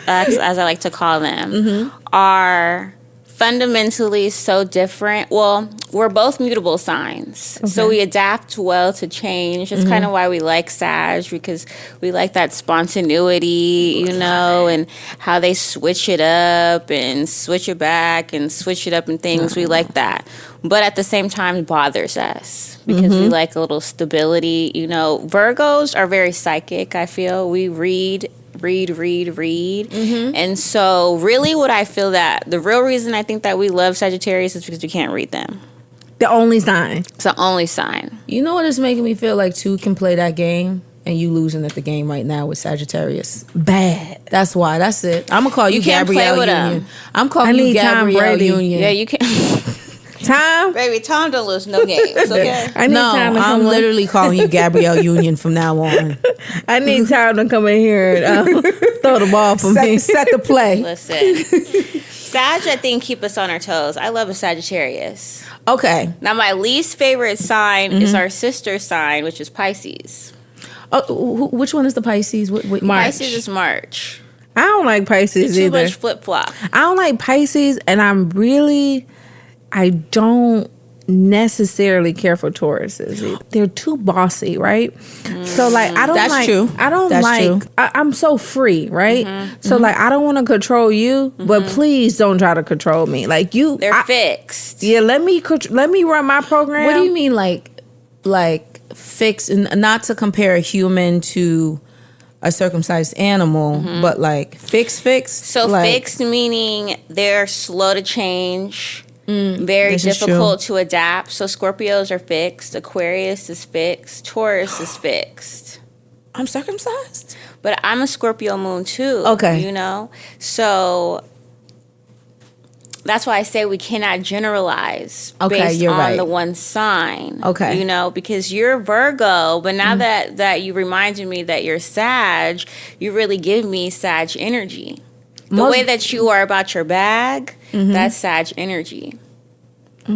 S1: as I like to call them, are fundamentally so different. Well, we're both mutable signs, so we adapt well to change. It's kind of why we like Sag, because we like that spontaneity, you know, and how they switch it up and switch it back and switch it up and things. We like that. But at the same time, it bothers us because we like a little stability. You know, Virgos are very psychic, I feel. We read. And so really what I feel that the real reason I think that we love Sagittarius is because we can't read them.
S2: The only sign.
S1: It's the only sign.
S3: You know what it's making me feel like too can play that game and you losing at the game right now with Sagittarius.
S2: Bad.
S3: That's why. That's it. I'm gonna call you,
S1: can't play
S3: Gabrielle
S1: with
S3: Union.
S1: him.
S3: I'm calling you Gabrielle Union.
S1: Yeah, you can.
S2: Tom?
S1: Baby, Tom don't lose no games, okay?
S2: I need Tom to
S3: I'm
S2: come
S3: literally calling you Gabrielle Union from now on.
S2: I need Tom to come in here and throw the ball for me.
S3: Set the play.
S1: Listen. Sag, I think, keep us on our toes. I love a Sagittarius.
S3: Okay.
S1: Now, my least favorite sign is our sister sign, which is Pisces.
S3: Oh, which one is the Pisces? March.
S1: Pisces is March.
S2: I don't like Pisces
S1: Too
S2: either.
S1: much flip-flop.
S2: I don't like Pisces, and I don't necessarily care for Tauruses either. They're too bossy, right? So like I don't
S3: That's
S2: like
S3: true.
S2: I don't
S3: That's
S2: like
S3: true.
S2: I'm so free, right? So like I don't want to control you, but please don't try to control me. Like
S1: They're fixed.
S2: Yeah, let me run my program.
S3: What do you mean, like fix? And not to compare a human to a circumcised animal, but like fix.
S1: So
S3: like,
S1: fixed meaning they're slow to change. Very
S3: this is
S1: difficult to adapt. So Scorpios are fixed. Aquarius is fixed. Taurus is fixed.
S3: I'm circumcised.
S1: But I'm a Scorpio moon too.
S3: Okay.
S1: You know? So that's why I say we cannot generalize based
S3: you're
S1: on
S3: right.
S1: the one sign.
S3: Okay.
S1: You know, because you're Virgo, but now that you reminded me that you're Sag, you really give me Sag energy. The way that you are about your bag, that's Sag energy.
S3: Are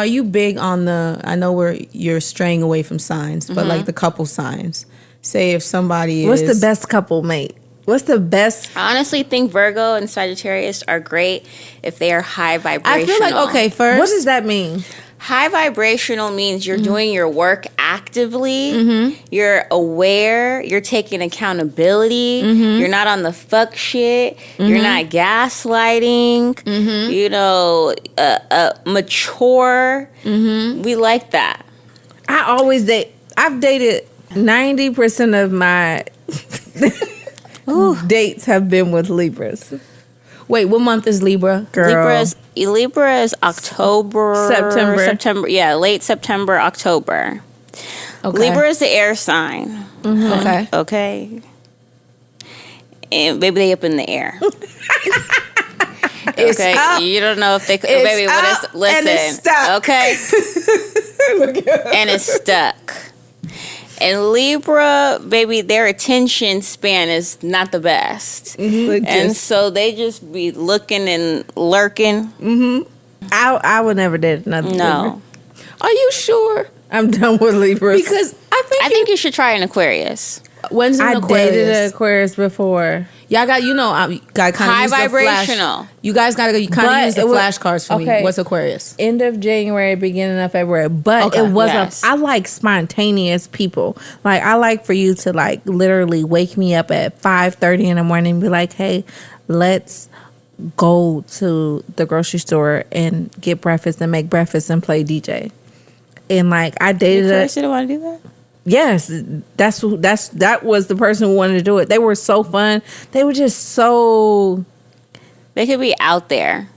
S3: you big on I know you're straying away from signs, but like the couple signs. Say if somebody
S2: What's the best couple mate? What's the best?
S1: I honestly think Virgo and Sagittarius are great if they are high vibrational.
S3: I feel like, okay, first.
S2: What does that mean?
S1: High vibrational means you're doing your work actively. You're aware. You're taking accountability. You're not on the fuck shit. You're not gaslighting. You know, mature. We like that.
S2: I always date. I've dated 90% of my dates have been with Libras.
S3: Wait, what month is Libra?
S2: Girl.
S1: Libra is October. September. Yeah, late September, October.
S3: Okay.
S1: Libra is the air sign.
S3: Okay.
S1: Okay. And maybe they up in the air.
S3: It's
S1: okay.
S3: up.
S1: You don't know if they could.
S3: It's
S1: Baby, what
S3: up
S1: is. Listen.
S3: and it's stuck.
S1: Okay. And it's stuck. And Libra, baby, their attention span is not the best. And so they just be looking and lurking.
S2: I would never date another Libra.
S1: No.
S3: Are you sure?
S2: I'm done with Libras.
S3: Because
S1: I think you should try an Aquarius.
S3: when's an
S2: I
S3: Aquarius?
S2: dated an Aquarius before.
S3: Y'all got, got kind of
S1: High
S3: use the
S1: vibrational.
S3: flash. You guys got to kind
S2: But
S3: of use the
S2: it was-
S3: flashcards for me.
S2: okay.
S3: What's Aquarius?
S2: End of January, beginning of February. But
S3: Okay,
S2: it was
S1: yes.
S2: I like spontaneous people. Like I like for you to like literally wake me up at 5:30 in the morning and be like, hey, let's go to the grocery store and get breakfast and make breakfast and play DJ. And like I dated a
S1: didn't want to do that?
S2: yes, that was the person who wanted to do it. They were so fun. They were just so
S1: They could be out there.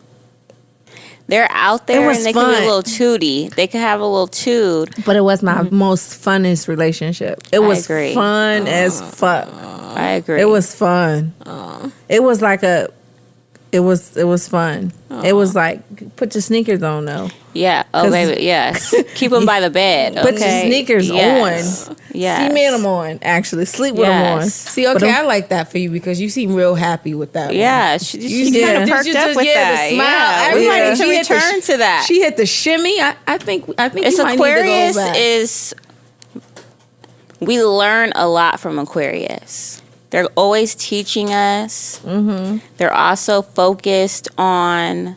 S1: They're out there
S2: It was
S1: and they could be
S2: fun.
S1: a little tooty. They could have a little toot.
S2: but it was my most funnest relationship. It was
S1: agree.
S2: fun as fuck.
S1: I agree.
S2: It was fun. It was like it was fun. It was like put your sneakers on though.
S1: Yeah. Oh,
S2: 'Cause-
S1: baby. Yes. Keep them by the bed.
S2: Put your
S1: okay?
S2: sneakers
S1: Yes.
S2: on.
S1: Yes.
S2: See me in them on. Actually, sleep with them on.
S1: Yes.
S3: See, okay, I like that for you because you seem real happy with that.
S1: Yeah.
S3: one.
S1: She
S2: did.
S1: kind of perked up with that.
S3: The smile.
S1: Yeah. We
S3: Everybody,
S1: might need to
S3: she hit the
S1: return to that.
S3: She hit the shimmy. I think
S1: It's
S3: you might
S1: Aquarius
S3: need to go back.
S1: is. We learn a lot from Aquarius. They're always teaching us. They're also focused on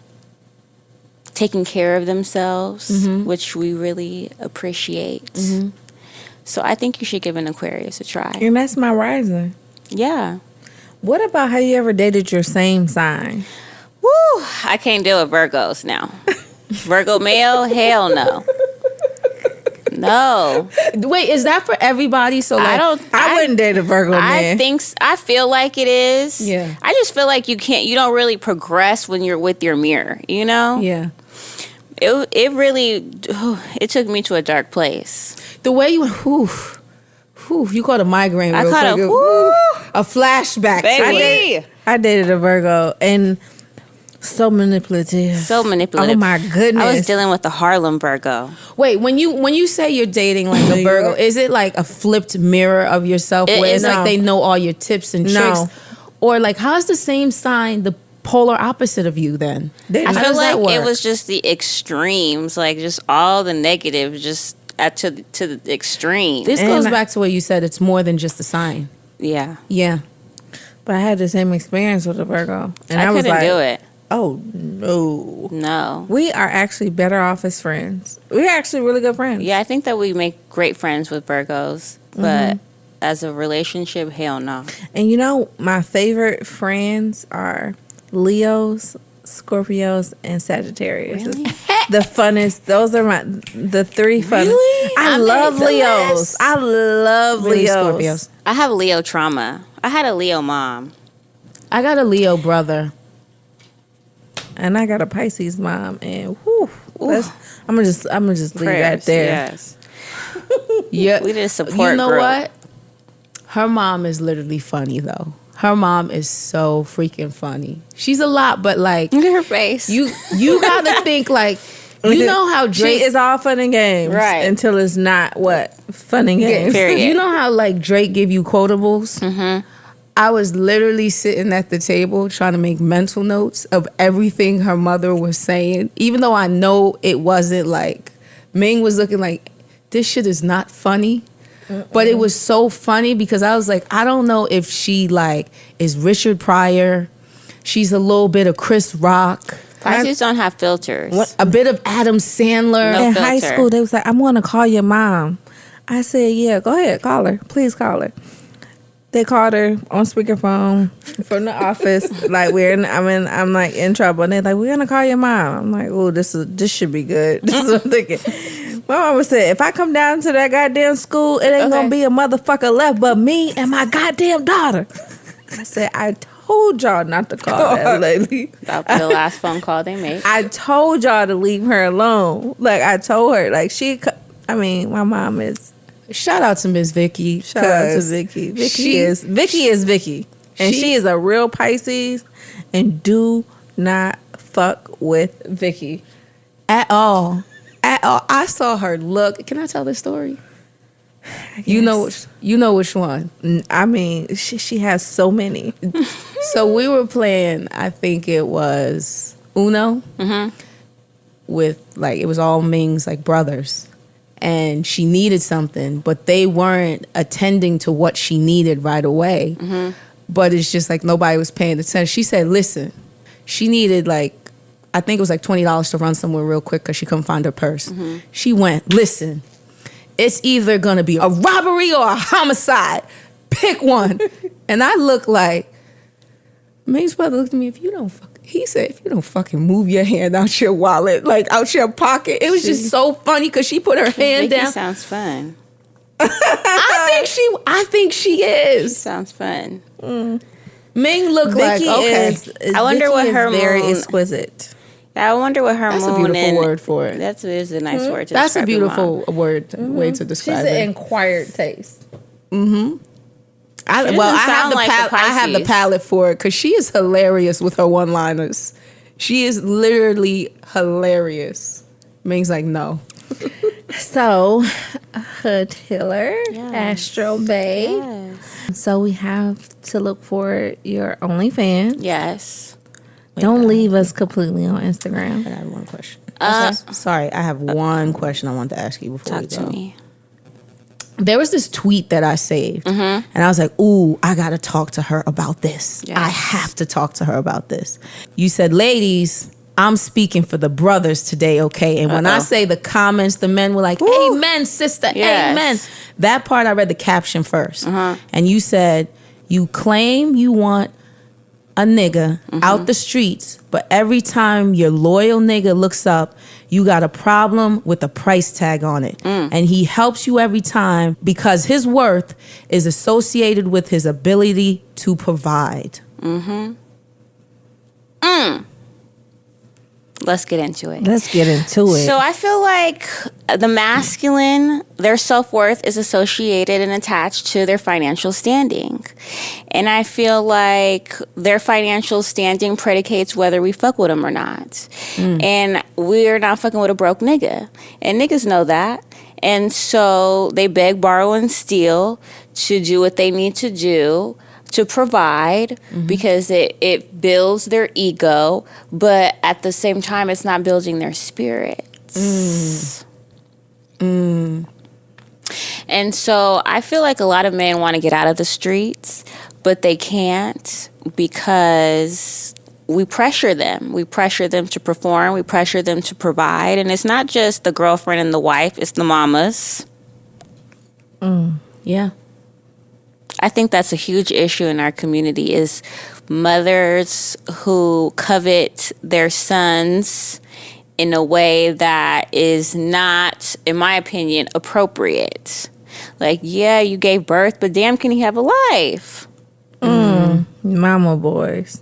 S1: taking care of themselves, which we really appreciate. So I think you should give an Aquarius a try.
S2: And that's my rising.
S1: Yeah.
S2: What about how you ever dated your same sign?
S1: Woo! I can't deal with Virgos now. Virgo male? Hell no. No.
S3: Wait, is that for everybody? So like,
S2: I wouldn't date a Virgo man.
S1: I feel like it is.
S3: Yeah.
S1: I just feel like you don't really progress when you're with your mirror, you know?
S3: yeah.
S1: it really it took me to a dark place.
S3: The way you you caught a migraine
S1: I
S3: real
S1: caught
S3: quick. A flashback.
S1: Baby.
S2: I dated a Virgo and so manipulative.
S1: So manipulative.
S2: Oh my goodness.
S1: I was dealing with the Harlem Virgo.
S3: Wait, when you say you're dating like a Virgo, is it like a flipped mirror of yourself where it's like they know all your tips and tricks? Or like how's the same sign the polar opposite of you then?
S1: I feel like it was just the extremes, like just all the negative, just to the extreme.
S3: This goes back to what you said. It's more than just a sign.
S1: Yeah.
S3: Yeah.
S2: But I had the same experience with a Virgo. And
S1: I
S2: was
S1: couldn't
S2: like,
S1: do it.
S2: oh, no.
S1: No.
S2: We are actually better off as friends. We're actually really good friends.
S1: Yeah, I think that we make great friends with Virgos, but as a relationship, hell no.
S2: And you know, my favorite friends are Leos, Scorpios, and Sagittarius.
S1: Really?
S2: The funnest. Those are the three fun.
S3: Really?
S2: I love Leos. I love
S3: Really,
S2: Leos.
S3: Scorpios.
S1: I have Leo trauma. I had a Leo mom.
S3: I got a Leo brother.
S2: And I got a Pisces mom. And whew, I'm gonna just leave that
S1: Prayers,
S2: there.
S1: Yes.
S3: Yeah.
S1: We did a support
S3: You know
S1: group.
S3: what? Her mom is literally funny though. Her mom is so freaking funny. She's a lot, but like
S1: Look at her face.
S3: you gotta think like you know how Drake
S2: She is all fun and games,
S1: Right.
S2: Until it's not what fun and games.
S1: Period.
S3: You know how like Drake give you quotables? Mm-hmm. I was literally sitting at the table trying to make mental notes of everything her mother was saying, even though I know it wasn't like Ming was looking like this shit is not funny. But it was so funny because I was like, I don't know if she like is Richard Pryor. She's a little bit of Chris Rock.
S1: Pisces don't have filters.
S3: A bit of Adam Sandler.
S1: No
S2: In high
S1: filter.
S2: school, they was like, I'm gonna call your mom. I said, yeah, go ahead, call her. Please call her. They called her on speakerphone from the office. Like I'm like in trouble. And they're like, we're gonna call your mom. I'm like, oh, this should be good. This is what I'm thinking. My mama said, if I come down to that goddamn school, it ain't gonna be a motherfucker left but me and my goddamn daughter. I said, I told y'all not to call that lady.
S1: That was the last phone call they made.
S2: I told y'all to leave her alone. Like I told her, like my mom is.
S3: Shout out to Miss Vicky.
S2: Shout out to Vicky. Vicky is Vicky, and she is a real Pisces. And do not fuck with Vicky
S3: At all. I saw her look. Can I tell this story? You know which one.
S2: I mean, she has so many.
S3: So we were playing, I think it was Uno with like it was all Ming's like brothers. And she needed something, but they weren't attending to what she needed right away. But it's just like nobody was paying attention. She said, listen, she needed like, I think it was like $20 to run somewhere real quick because she couldn't find her purse. She went, listen, it's either going to be a robbery or a homicide. Pick one. And I look like, Ming's brother looked at me, he said, if you don't fucking move your hand out your wallet, like out your pocket. It was just so funny because she put her hand
S1: Vicky
S3: down.
S1: sounds fun.
S3: I think she is.
S1: Sounds fun.
S3: Ming looked like,
S2: Vicky
S3: okay.
S2: is.
S1: I wonder
S2: Vicky
S1: what
S2: is
S1: her
S2: very
S1: moon-
S2: exquisite.
S1: I wonder what her
S3: That's a
S1: moon
S3: beautiful word for it.
S1: That is a nice word to
S3: That's a
S1: describe your
S3: beautiful
S1: mom.
S3: word, way to
S2: She's
S3: describe
S2: an
S3: it.
S2: inquired taste.
S1: doesn't
S3: I have the
S1: sound like the
S3: I have the
S1: Pisces.
S3: palette for it because she is hilarious with her one-liners. She is literally hilarious. Ming's like, no.
S2: So, Hoodhealer,
S1: Yes.
S2: Astro Bay.
S1: Yes.
S2: So we have to look for your OnlyFans.
S1: Yes.
S2: Don't leave us completely on Instagram.
S3: I have one question.
S1: Uh,
S3: Sorry, I have one question I want to ask you before
S1: Talk
S3: we
S1: to
S3: go.
S1: me.
S3: There was this tweet that I saved, and I was like, ooh, I got to talk to her about this.
S1: Yes.
S3: I have to talk to her about this. You said, ladies, I'm speaking for the brothers today, okay? And when I say the comments, the men were like, amen, sister,
S1: Yes.
S3: amen. That part, I read the caption first. And you said, you claim you want a nigga out the streets, but every time your loyal nigga looks up, you got a problem with a price tag on it. And he helps you every time because his worth is associated with his ability to provide.
S1: Let's get into it.
S2: Let's get into it.
S1: So I feel like the masculine, their self-worth is associated and attached to their financial standing. And I feel like their financial standing predicates whether we fuck with them or not. And we're not fucking with a broke nigga. And niggas know that. And so they beg, borrow, and steal to do what they need to do to provide, because it builds their ego, but at the same time, it's not building their spirits. And so I feel like a lot of men want to get out of the streets, but they can't because we pressure them. We pressure them to perform. We pressure them to provide. And it's not just the girlfriend and the wife, it's the mamas.
S3: Yeah.
S1: I think that's a huge issue in our community, is mothers who covet their sons in a way that is not, in my opinion, appropriate. Like, yeah, you gave birth, but damn, can he have a life?
S2: Mama boys.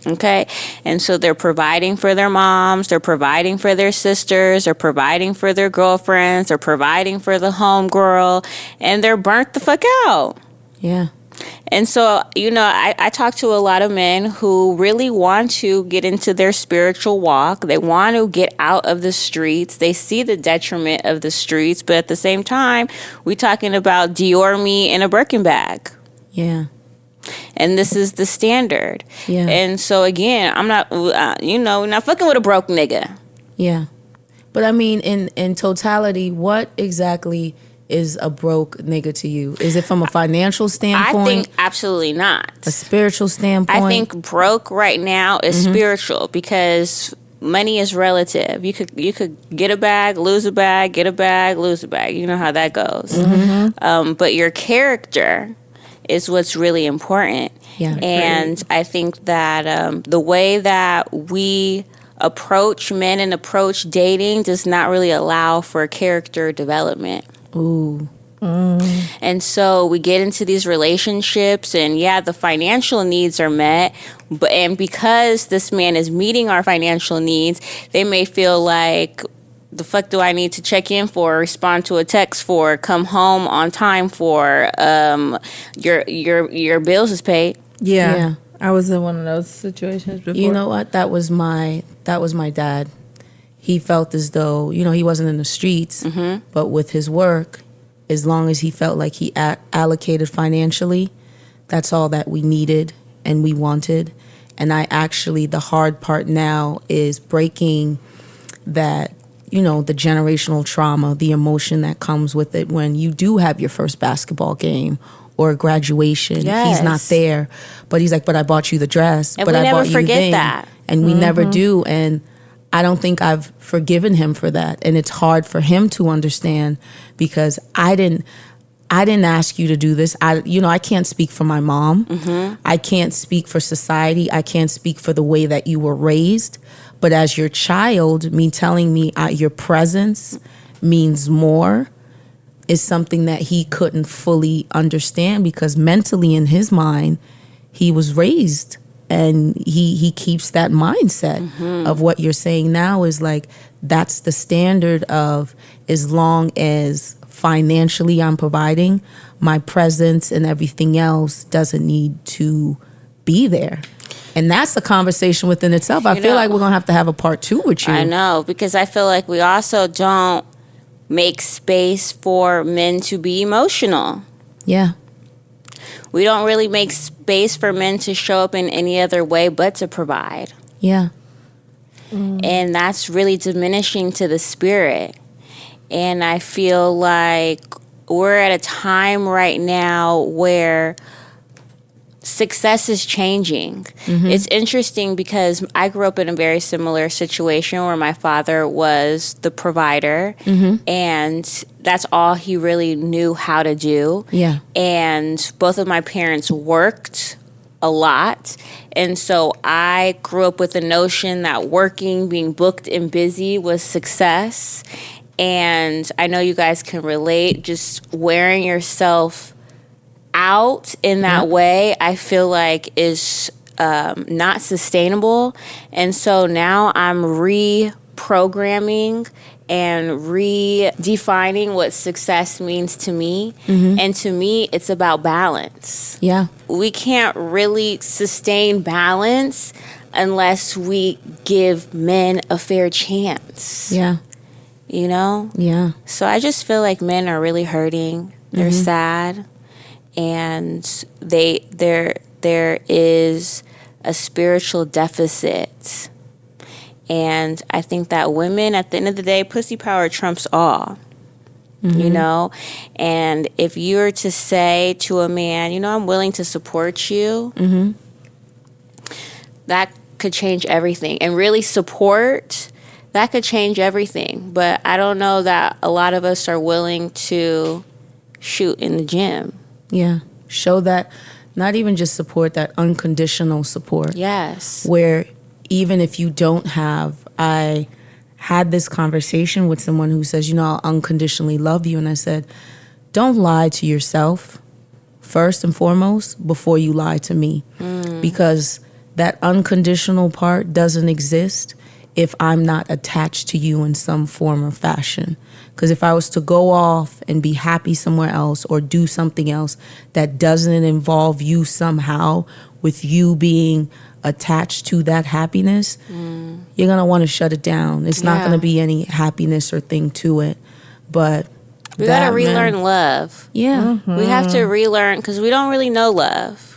S1: Okay. And so they're providing for their moms, they're providing for their sisters, they're providing for their girlfriends, they're providing for the homegirl, and they're burnt the fuck out.
S3: Yeah.
S1: And so, I talk to a lot of men who really want to get into their spiritual walk. They want to get out of the streets. They see the detriment of the streets, but at the same time, we're talking about Dior me in a Birkin bag.
S3: Yeah.
S1: And this is the standard.
S3: Yeah.
S1: And so again, I'm not, not fucking with a broke nigga.
S3: Yeah. But I mean, in totality, what exactly is a broke nigga to you? Is it from a financial standpoint?
S1: I think absolutely not.
S3: A spiritual standpoint?
S1: I think broke right now is spiritual, because money is relative. You could get a bag, lose a bag, get a bag, lose a bag. You know how that goes. But your character is what's really important.
S3: Yeah.
S1: And I think that the way that we approach men and approach dating does not really allow for character development.
S3: Ooh.
S1: And so we get into these relationships, and yeah, the financial needs are met, and because this man is meeting our financial needs, they may feel like, the fuck do I need to check in for, respond to a text for, come home on time for, your bills is paid.
S2: Yeah. I was in one of those situations before.
S3: You know what? That was my dad. He felt as though, he wasn't in the streets, but with his work, as long as he felt like he allocated financially, that's all that we needed and we wanted. And the hard part now is breaking that, the generational trauma, the emotion that comes with it when you do have your first basketball game or graduation.
S1: Yes.
S3: He's not there, but he's like, but I bought you the dress.
S1: And
S3: but
S1: we
S3: I
S1: never
S3: bought you
S1: forget
S3: thing.
S1: that.
S3: And we never do. And I don't think I've forgiven him for that. And it's hard for him to understand, because I didn't ask you to do this. I can't speak for my mom. I can't speak for society. I can't speak for the way that you were raised. But as your child, me telling me your presence means more is something that he couldn't fully understand, because mentally in his mind, he was raised, and he keeps that mindset of what you're saying now is like, that's the standard of, as long as financially I'm providing, my presence and everything else doesn't need to be there. And that's a conversation within itself. I feel like we're going to have a part 2 with you.
S1: I know, because I feel like we also don't make space for men to be emotional.
S3: Yeah.
S1: We don't really make space for men to show up in any other way but to provide.
S3: Yeah.
S1: And that's really diminishing to the spirit. And I feel like we're at a time right now where success is changing. It's interesting because I grew up in a very similar situation where my father was the provider, and that's all he really knew how to do.
S3: Yeah.
S1: And both of my parents worked a lot. And so I grew up with the notion that working, being booked and busy was success. And I know you guys can relate, just wearing yourself out in that way, I feel like is not sustainable. And so now I'm reprogramming and redefining what success means to me. And to me, it's about balance.
S3: Yeah.
S1: We can't really sustain balance unless we give men a fair chance.
S3: Yeah.
S1: You know?
S3: Yeah.
S1: So I just feel like men are really hurting. They're sad. And there is a spiritual deficit. And I think that women, at the end of the day, pussy power trumps all. You know? And if you were to say to a man, you know, I'm willing to support you, that could change everything. And really support, that could change everything. But I don't know that a lot of us are willing to shoot in the gym.
S3: Yeah. Show that, not even just support, that unconditional support.
S1: Yes.
S3: Where even if you don't have, I had this conversation with someone who says, you know, I'll unconditionally love you. And I said, don't lie to yourself first and foremost before you lie to me. Because that unconditional part doesn't exist if I'm not attached to you in some form or fashion. Because if I was to go off and be happy somewhere else or do something else that doesn't involve you somehow, with you being attached to that happiness, you're going to want to shut it down. It's not going to be any happiness or thing to it. But
S1: we got to relearn love.
S3: Yeah.
S1: We have to relearn because we don't really know love.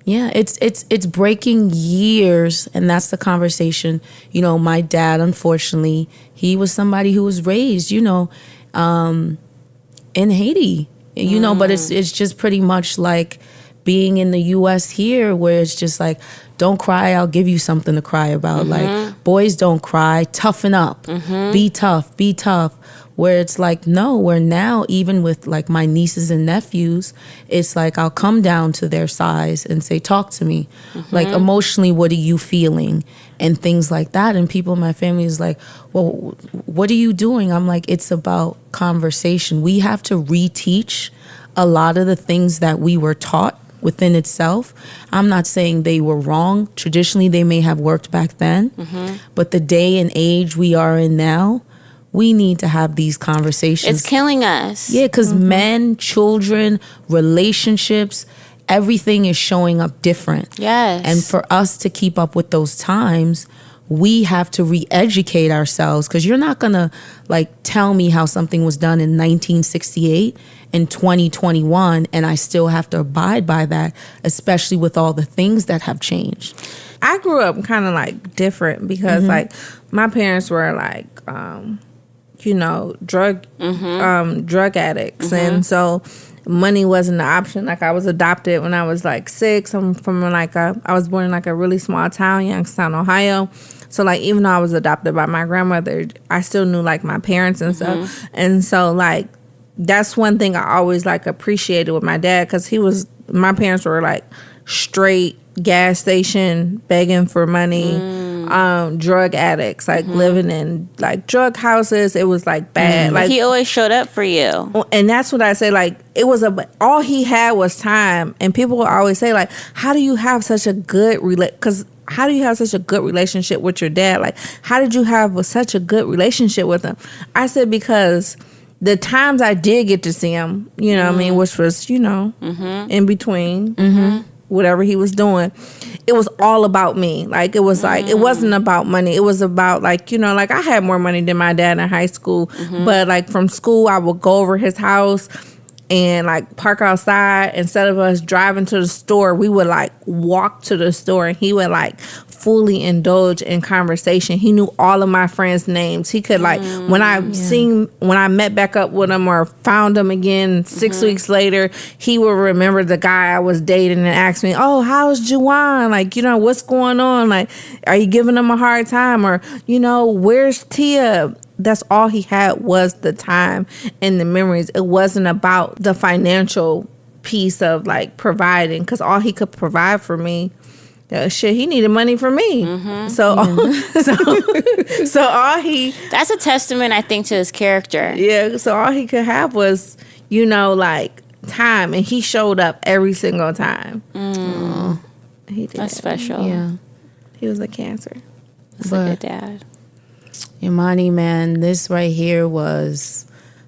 S3: Yeah, it's breaking years, and that's the conversation. You know, my dad, unfortunately, he was somebody who was raised, you know, in Haiti, you know, but it's just pretty much like being in the U.S. here, where it's just like, don't cry, I'll give you something to cry about. Like, boys don't cry, toughen up, be tough, be tough. Where it's like, no, where now, even with like my nieces and nephews, it's like I'll come down to their size and say, talk to me. Like, emotionally, what are you feeling? And things like that. And people in my family is like, well, what are you doing? I'm like, it's about conversation. We have to reteach a lot of the things that we were taught within itself. I'm not saying they were wrong. Traditionally, they may have worked back then. But the day and age we are in now, we need to have these conversations.
S1: It's killing us.
S3: Yeah, because men, children, relationships, everything is showing up different.
S1: Yes.
S3: And for us to keep up with those times, we have to re-educate ourselves, because you're not going to like tell me how something was done in 1968 in 2021 and I still have to abide by that, especially with all the things that have changed.
S2: I grew up kind of like different because like my parents were like you know, drug addicts, and so money wasn't an option. Like, I was adopted when I was like 6. I'm from like I was born in like a really small town, Youngstown, Ohio. So like, even though I was adopted by my grandmother, I still knew like my parents and stuff. And so like, that's one thing I always like appreciated with my dad, because my parents were like straight gas station begging for money, drug addicts, like living in like drug houses. It was like bad. Like,
S1: he always showed up for you.
S2: And that's what I say, like, it was all he had was time. And people will always say, like, how do you have such a good how do you have such a good relationship with your dad? Like, how did you have such a good relationship with him? I said, because the times I did get to see him, you know what I mean, which was, you know, in between whatever he was doing, it was all about me. Like, it was like, it wasn't about money. It was about like, you know, like, I had more money than my dad in high school, but like from school, I would go over his house and like park outside. Instead of us driving to the store, we would like walk to the store, and he would like fully indulge in conversation. He knew all of my friends' names. He could like, when I met back up with him or found him again 6 weeks later, he would remember the guy I was dating and ask me, oh, how's Juwan? Like, you know, what's going on? Like, are you giving him a hard time? Or, you know, where's Tia? That's all he had, was the time and the memories. It wasn't about the financial piece of like providing, because all he could provide for me, he needed money from me. So all he...
S1: That's a testament, I think, to his character.
S2: Yeah, so all he could have was, you know, like time, and he showed up every single time. He did.
S1: That's special.
S3: Yeah.
S2: He was a Cancer.
S1: That's a good dad.
S3: IImani, man, this right here was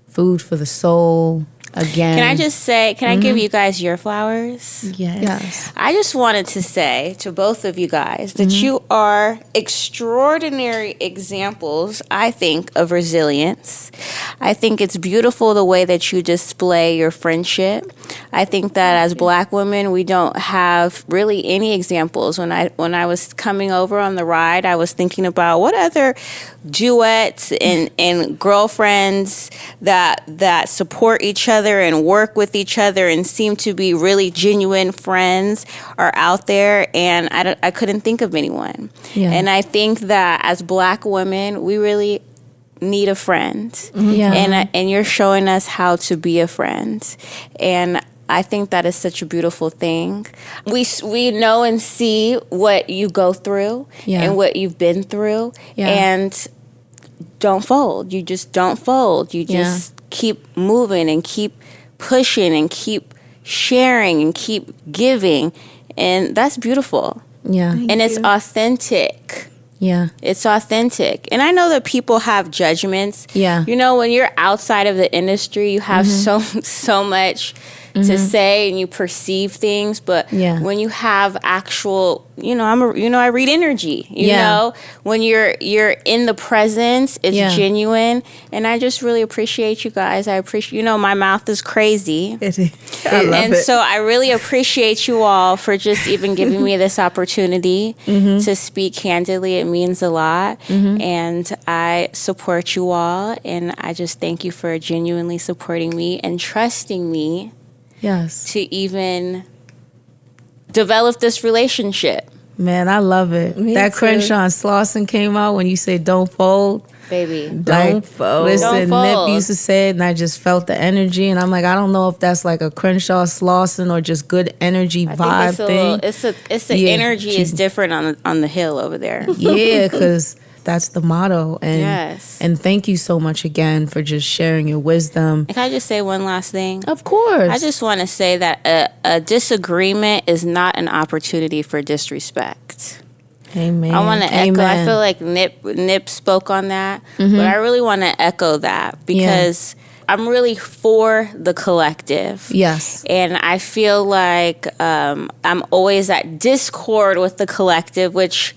S3: food for the soul. Again.
S1: Can I just say, can I give you guys your flowers?
S2: Yes.
S1: I just wanted to say to both of you guys that you are extraordinary examples, I think, of resilience. I think it's beautiful the way that you display your friendship. I think that as Black women, we don't have really any examples. When I was coming over on the ride, I was thinking about what other duets and girlfriends that support each other and work with each other and seem to be really genuine friends are out there, and I couldn't think of anyone.
S3: Yeah.
S1: And I think that as Black women, we really need a friend.
S3: Yeah.
S1: And you're showing us how to be a friend. And I think that is such a beautiful thing. We know and see what you go through and what you've been through.
S3: Yeah.
S1: And don't fold. You just don't fold. You just keep moving and keep pushing and keep sharing and keep giving. And that's beautiful.
S3: Yeah.
S1: And it's authentic.
S3: Yeah.
S1: It's authentic. And I know that people have judgments.
S3: Yeah.
S1: You know, when you're outside of the industry, you have so much to say and you perceive things, but when you have actual, I read energy. You know, when you're in the presence, it's genuine, and I just really appreciate you guys. I appreciate, my mouth is crazy.
S2: It is. I love
S1: And
S2: it.
S1: so I really appreciate you all for just even giving me this opportunity to speak candidly. It means a lot, and I support you all, and I just thank you for genuinely supporting me and trusting me.
S3: Yes.
S1: To even develop this relationship.
S3: Man, I love it.
S2: Me
S3: That
S2: too.
S3: Crenshaw and Slauson came out when you said don't fold.
S1: Baby.
S2: Don't fold.
S3: Listen,
S1: Don't fold.
S3: Nip used to say it, and I just felt the energy, and I'm like, I don't know if that's like a Crenshaw Slauson or just good energy vibe thing.
S1: It's the energy is different on the hill over there.
S3: Yeah, because that's the motto. And
S1: Yes.
S3: and thank you so much again for just sharing your wisdom.
S1: And can I just say one last thing?
S3: Of course.
S1: I just want to say that a disagreement is not an opportunity for disrespect.
S3: Amen.
S1: I want to echo.
S3: Amen.
S1: I feel like Nip spoke on that, but I really want to echo that because I'm really for the collective.
S3: Yes.
S1: And I feel like I'm always at discord with the collective, which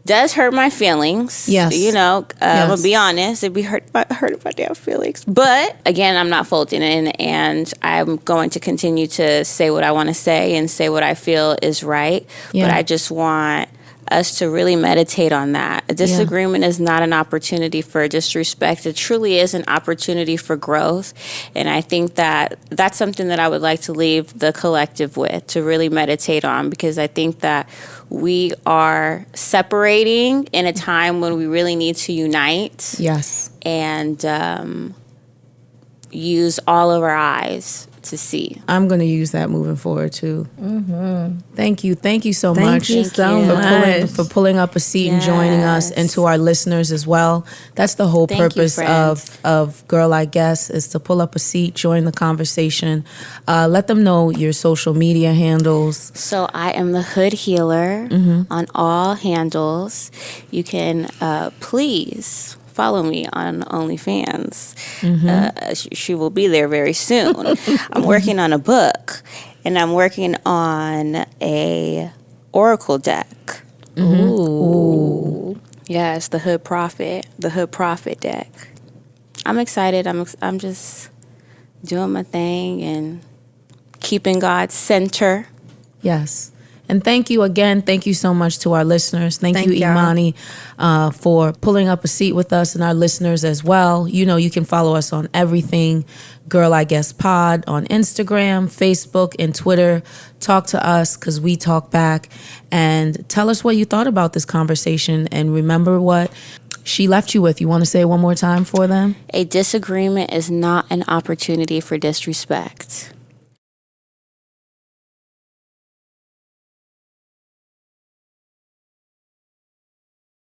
S1: does hurt my feelings.
S3: Yes.
S1: I'm going to be honest. It'd be hurt my damn feelings. But again, I'm not folding in, and I'm going to continue to say what I want to say and say what I feel is right.
S3: Yeah.
S1: But I just want us to really meditate on that. A disagreement is not an opportunity for disrespect. It truly is an opportunity for growth. And I think that that's something that I would like to leave the collective with, to really meditate on, because I think that we are separating in a time when we really need to unite.
S3: Yes.
S1: And use all of our eyes to see.
S3: I'm going to use that moving forward too. Thank you so
S2: Thank
S3: much.
S2: you so
S3: for
S2: much.
S3: for pulling up a seat and joining us, and to our listeners as well. That's the whole
S1: Thank you,
S3: purpose
S1: friends.
S3: of Girl I Guess, is to pull up a seat, join the conversation. Let them know your social media handles.
S1: So I am the Hoodhealer on all handles. You can please follow me on OnlyFans. She will be there very soon. I'm working on a book, and I'm working on a oracle deck. Ooh. Yes, the Hood Prophet deck. I'm excited. I'm just doing my thing and keeping God center.
S3: Yes. And thank you again. Thank you so much to our listeners. Thank you,
S2: y'all.
S3: IImani, for pulling up a seat with us, and our listeners as well. You can follow us on everything Girl I Guess Pod on Instagram, Facebook, and Twitter. Talk to us, because we talk back. And tell us what you thought about this conversation. And remember what she left you with. You want to say it one more time for them?
S1: A disagreement is not an opportunity for disrespect.